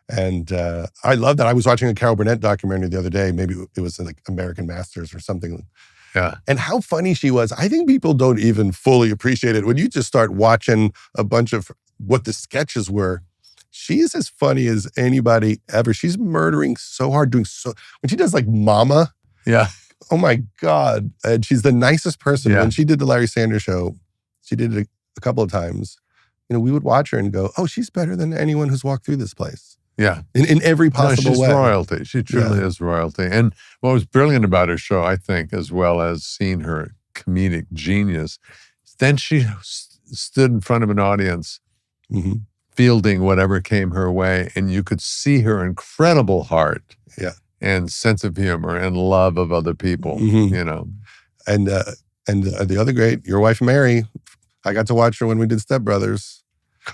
And I love that. I was watching a Carol Burnett documentary the other day. Maybe it was like American Masters or something. Yeah. And how funny she was. I think people don't even fully appreciate it. When you just start watching a bunch of what the sketches were, she's as funny as anybody ever. She's murdering so hard, when she does like Mama. Yeah. Oh my God. And she's the nicest person. Yeah. When she did the Larry Sanders Show, she did it a couple of times. We would watch her and go, oh, she's better than anyone who's walked through this place. Yeah. In every possible way. She's royalty. She truly is royalty. And what was brilliant about her show, I think, as well as seeing her comedic genius, then she stood in front of an audience, fielding whatever came her way, and you could see her incredible heart. Yeah. And sense of humor and love of other people, And the other great, your wife, Mary, I got to watch her when we did Step Brothers.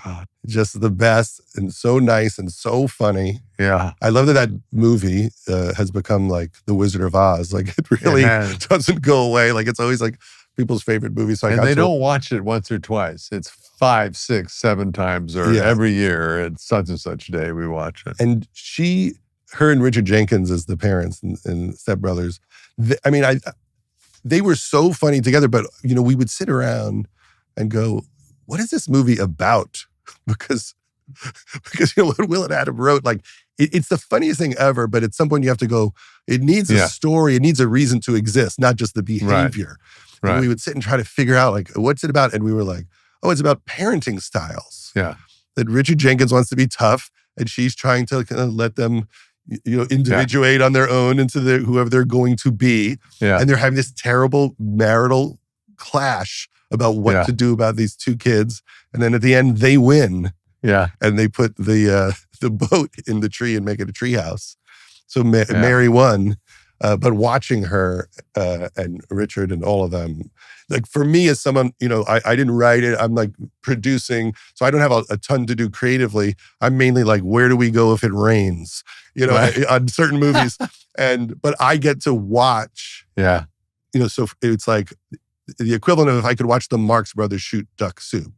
God. Just the best, and so nice and so funny. Yeah. I love that movie has become like The Wizard of Oz. Like it really doesn't go away. Like it's always like people's favorite movie. So they don't watch it once or twice. It's 5, 6, 7 times, or every year at such and such day we watch it. And her and Richard Jenkins as the parents in Step Brothers. They were so funny together, but we would sit around and go, what is this movie about? Because what Will and Adam wrote, like it's the funniest thing ever, but at some point you have to go, it needs a story, it needs a reason to exist, not just the behavior. Right. And we would sit and try to figure out like, what's it about? And we were like, oh, it's about parenting styles. Yeah. That Richard Jenkins wants to be tough, and she's trying to kind of let them individuate on their own into whoever they're going to be. Yeah. And they're having this terrible marital clash about what to do about these two kids. And then at the end, they win. Yeah. And they put the boat in the tree and make it a tree house. So Mary won. But watching her and Richard and all of them, like for me as someone, I didn't write it. I'm like producing, so I don't have a ton to do creatively. I'm mainly like, where do we go if it rains? Right. On certain movies, but I get to watch. Yeah. So it's like the equivalent of if I could watch the Marx Brothers shoot duck soup.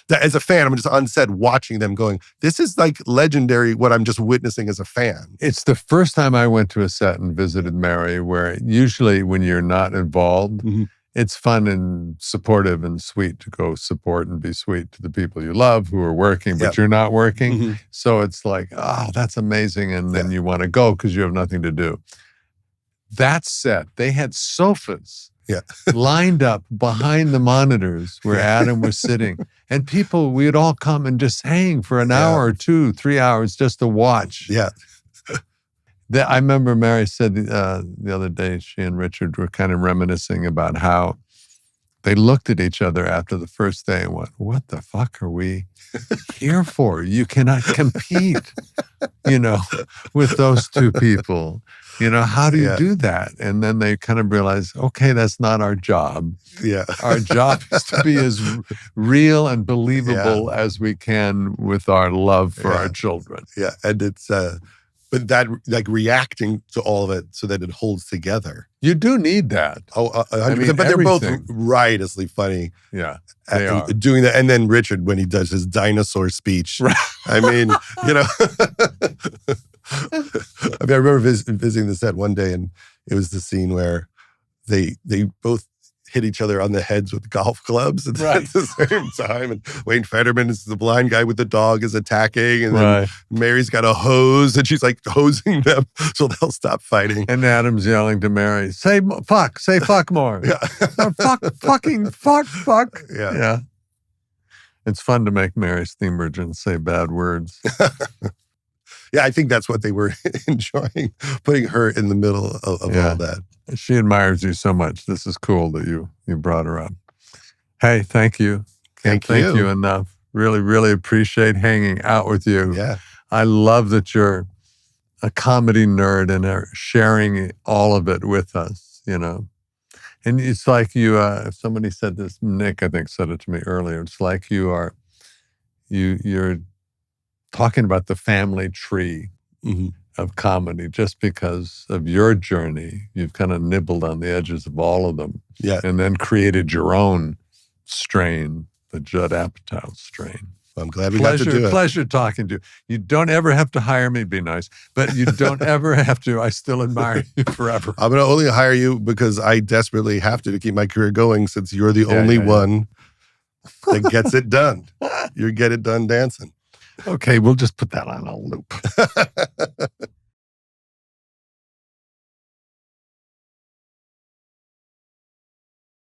That as a fan, I'm just on set watching them going, this is like legendary what I'm just witnessing as a fan. It's the first time I went to a set and visited Mary, where usually when you're not involved, it's fun and supportive and sweet to go support and be sweet to the people you love who are working, but you're not working. So it's like, oh, that's amazing. And then you want to go because you have nothing to do. That set, they had sofas lined up behind the monitors where Adam was sitting. And people, we'd all come and just hang for an hour or 2, 3 hours just to watch. Yeah. I remember Mary said the other day, she and Richard were kind of reminiscing about how they looked at each other after the first day and went, what the fuck are we here for? You cannot compete, with those two people. How do you do that? And then they kind of realize, okay, that's not our job. Yeah. Our job is to be as real and believable as we can with our love for our children. Yeah. And it's, but that, like reacting to all of it so that it holds together. You do need that. Oh, 100%. But they're both riotously funny. Yeah. They are. Doing that. And then Richard, when he does his dinosaur speech. Right. I mean, I remember visiting the set one day, and it was the scene where they both hit each other on the heads with golf clubs at the same time. And Wayne Fetterman is the blind guy with the dog is attacking. And then Mary's got a hose and she's like hosing them so they'll stop fighting. And Adam's yelling to Mary, say fuck more. Fuck. Yeah. It's fun to make Mary Steenburgen say bad words. Yeah, I think that's what they were enjoying, putting her in the middle of all that. She admires you so much. This is cool that you brought her up. Hey, thank you. Can't thank you enough. Really, really appreciate hanging out with you. Yeah. I love that you're a comedy nerd and are sharing all of it with us, And it's like you, somebody said this, Nick, I think, said it to me earlier. It's like you're talking about the family tree of comedy just because of your journey. You've kind of nibbled on the edges of all of them and then created your own strain, the Judd Apatow strain. I'm glad we got to do it. Pleasure talking to you. You don't ever have to hire me, be nice, but you don't ever have to. I still admire you forever. I'm going to only hire you because I desperately have to keep my career going since you're the only one that gets it done. You get it done dancing. Okay, we'll just put that on a loop.